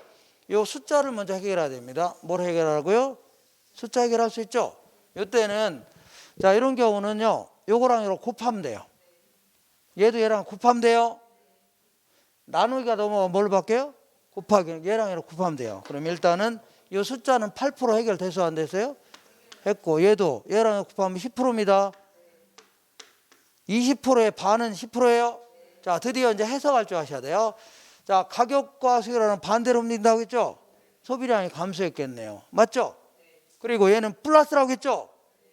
Speaker 1: 이 숫자를 먼저 해결해야 됩니다. 뭘 해결하라고요? 숫자 해결할 수 있죠? 이때는 자, 이런 경우는요. 요거랑 이거 곱하면 돼요. 얘도 얘랑 곱하면 돼요. 나누기가 너무 뭘 바뀌어요? 곱하기. 얘랑 얘랑 곱하면 돼요. 그럼 일단은 이 숫자는 8% 해결돼서 안 됐어요? 했고 얘도 얘랑 곱하면 10%입니다. 20%의 반은 10%예요. 자, 드디어 이제 해석할 줄 아셔야 돼요. 자, 가격과 수요량은 반대로 움직인다고 했죠? 소비량이 감소했겠네요. 맞죠? 그리고 얘는 플러스라고 했죠?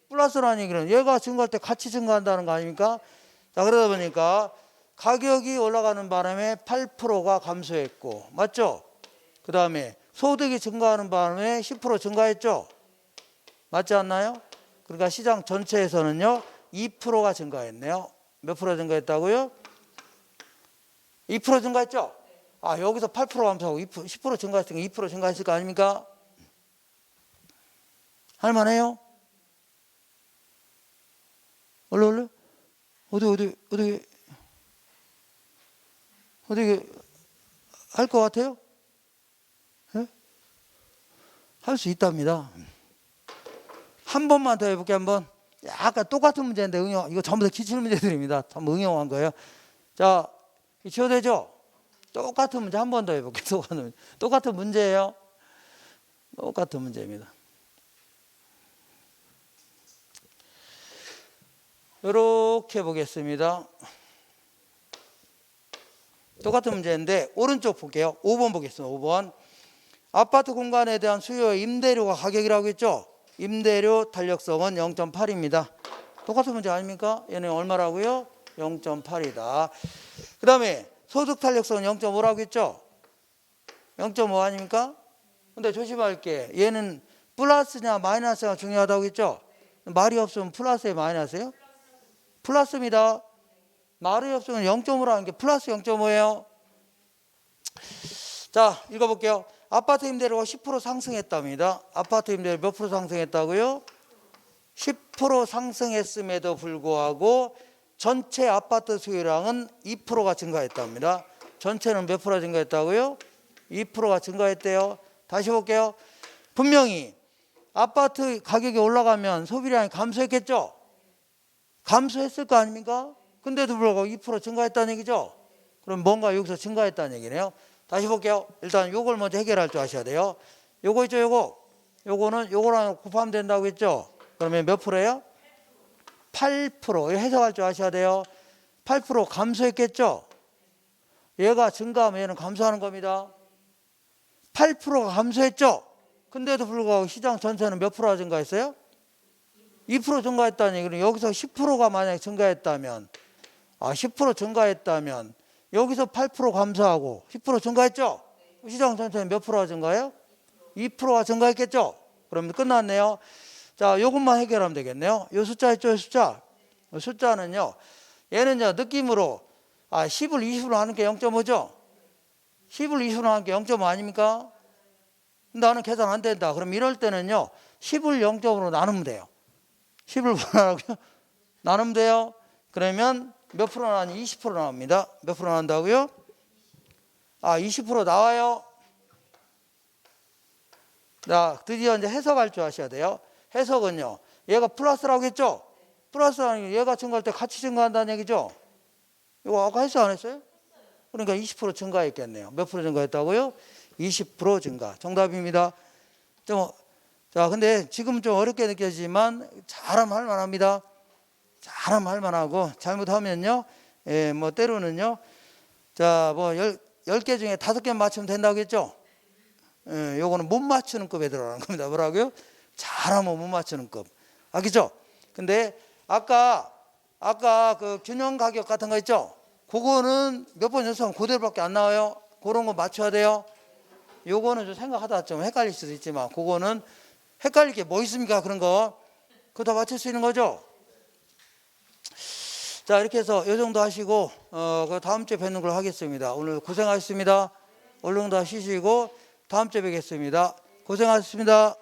Speaker 1: 플러스라는 얘기는 얘가 증가할 때 같이 증가한다는 거 아닙니까? 자, 그러다 보니까 가격이 올라가는 바람에 8%가 감소했고, 맞죠? 그 다음에 소득이 증가하는 바람에 10% 증가했죠? 맞지 않나요? 그러니까 시장 전체에서는요, 2%가 증가했네요. 몇 프로 증가했다고요? 2% 증가했죠? 아, 여기서 8% 감소하고 10% 증가했으니까 2% 증가했을 거 아닙니까? 할만해요? 얼른? 어디 할 것 같아요? 네? 할 수 있답니다. 한 번만 더 해볼게요. 한번. 아까 똑같은 문제인데 응용, 이거 전부 다 기출 문제들입니다. 전부 응용한 거예요. 자, 지워되죠? 똑같은 문제 한 번 더 해볼게요. 똑같은 문제예요. 똑같은 문제입니다. 이렇게 보겠습니다. 똑같은 문제인데 오른쪽 볼게요. 5번 보겠습니다. 5번. 아파트 공간에 대한 수요의 임대료가 가격이라고 했죠? 임대료 탄력성은 0.8입니다. 똑같은 문제 아닙니까? 얘는 얼마라고요? 0.8이다. 그 다음에 소득 탄력성은 0.5라고 했죠? 0.5 아닙니까? 근데 조심할 게 얘는 플러스냐 마이너스가 중요하다고 했죠? 말이 없으면 플러스에 마이너스예요? 플러스입니다. 말이 없으면 0.5라는 게 플러스 0.5예요. 자, 읽어볼게요. 아파트 임대료가 10% 상승했답니다. 아파트 임대료 몇 프로 상승했다고요? 10% 상승했음에도 불구하고 전체 아파트 수요량은 2%가 증가했답니다. 전체는 몇 프로 증가했다고요? 2%가 증가했대요. 다시 볼게요. 분명히 아파트 가격이 올라가면 소비량이 감소했겠죠? 감소했을 거 아닙니까? 근데도 불구하고 2% 증가했다는 얘기죠? 그럼 뭔가 여기서 증가했다는 얘기네요. 다시 볼게요. 일단 요걸 먼저 해결할 줄 아셔야 돼요. 요거 있죠, 요거는 요거랑 곱하면 된다고 했죠? 그러면 몇 프로예요? 8%. 해석할 줄 아셔야 돼요. 8% 감소했겠죠? 얘가 증가하면 얘는 감소하는 겁니다. 8%가 감소했죠? 근데도 불구하고 시장 전체는 몇 프로가 증가했어요? 2% 증가했다니. 그럼 여기서 10%가 만약에 증가했다면 10% 증가했다면 여기서 8% 감소하고 10% 증가했죠? 시장 전체는 몇 프로가 증가해요? 2%가 증가했겠죠? 그러면 끝났네요. 자, 요것만 해결하면 되겠네요. 요 숫자 있죠, 요 숫자. 요 숫자는요, 얘는요, 느낌으로, 10을 20으로 하는 게 0.5죠? 10을 20으로 하는 게 0.5 아닙니까? 나는 계산 안 된다. 그럼 이럴 때는요, 10을 0.5로 나누면 돼요. 10을 뭐라고요? 나누면 돼요. 그러면 몇 프로 나오니? 20% 나옵니다. 몇 프로 나온다고요? 20% 나와요. 자, 드디어 이제 해석할 줄 아셔야 돼요. 해석은요, 얘가 플러스라고 했죠? 플러스라는 게 얘가 증가할 때 같이 증가한다는 얘기죠? 이거 아까 해석 안 했어요? 그러니까 20% 증가했겠네요. 몇 프로 증가했다고요? 20% 증가. 정답입니다. 자, 근데 지금 좀 어렵게 느껴지지만 잘하면 할 만합니다. 잘하면 할 만하고 잘못하면요, 뭐 때로는요, 자, 뭐 10개 중에 5개 맞추면 된다고 했죠? 요거는 못 맞추는 급에 들어가는 겁니다. 뭐라고요? 잘하면 못 맞추는 급. 알겠죠? 근데 아까 그 균형 가격 같은 거 있죠? 그거는 몇 번 연습하면 그대로밖에 안 나와요. 그런 거 맞춰야 돼요. 요거는 좀 생각하다 좀 헷갈릴 수도 있지만 그거는 헷갈릴 게 뭐 있습니까? 그런 거. 그거 다 맞출 수 있는 거죠? 자, 이렇게 해서 요 정도 하시고 그 다음 주에 뵙는 걸로 하겠습니다. 오늘 고생하셨습니다. 얼른 다 쉬시고 다음 주에 뵙겠습니다. 고생하셨습니다.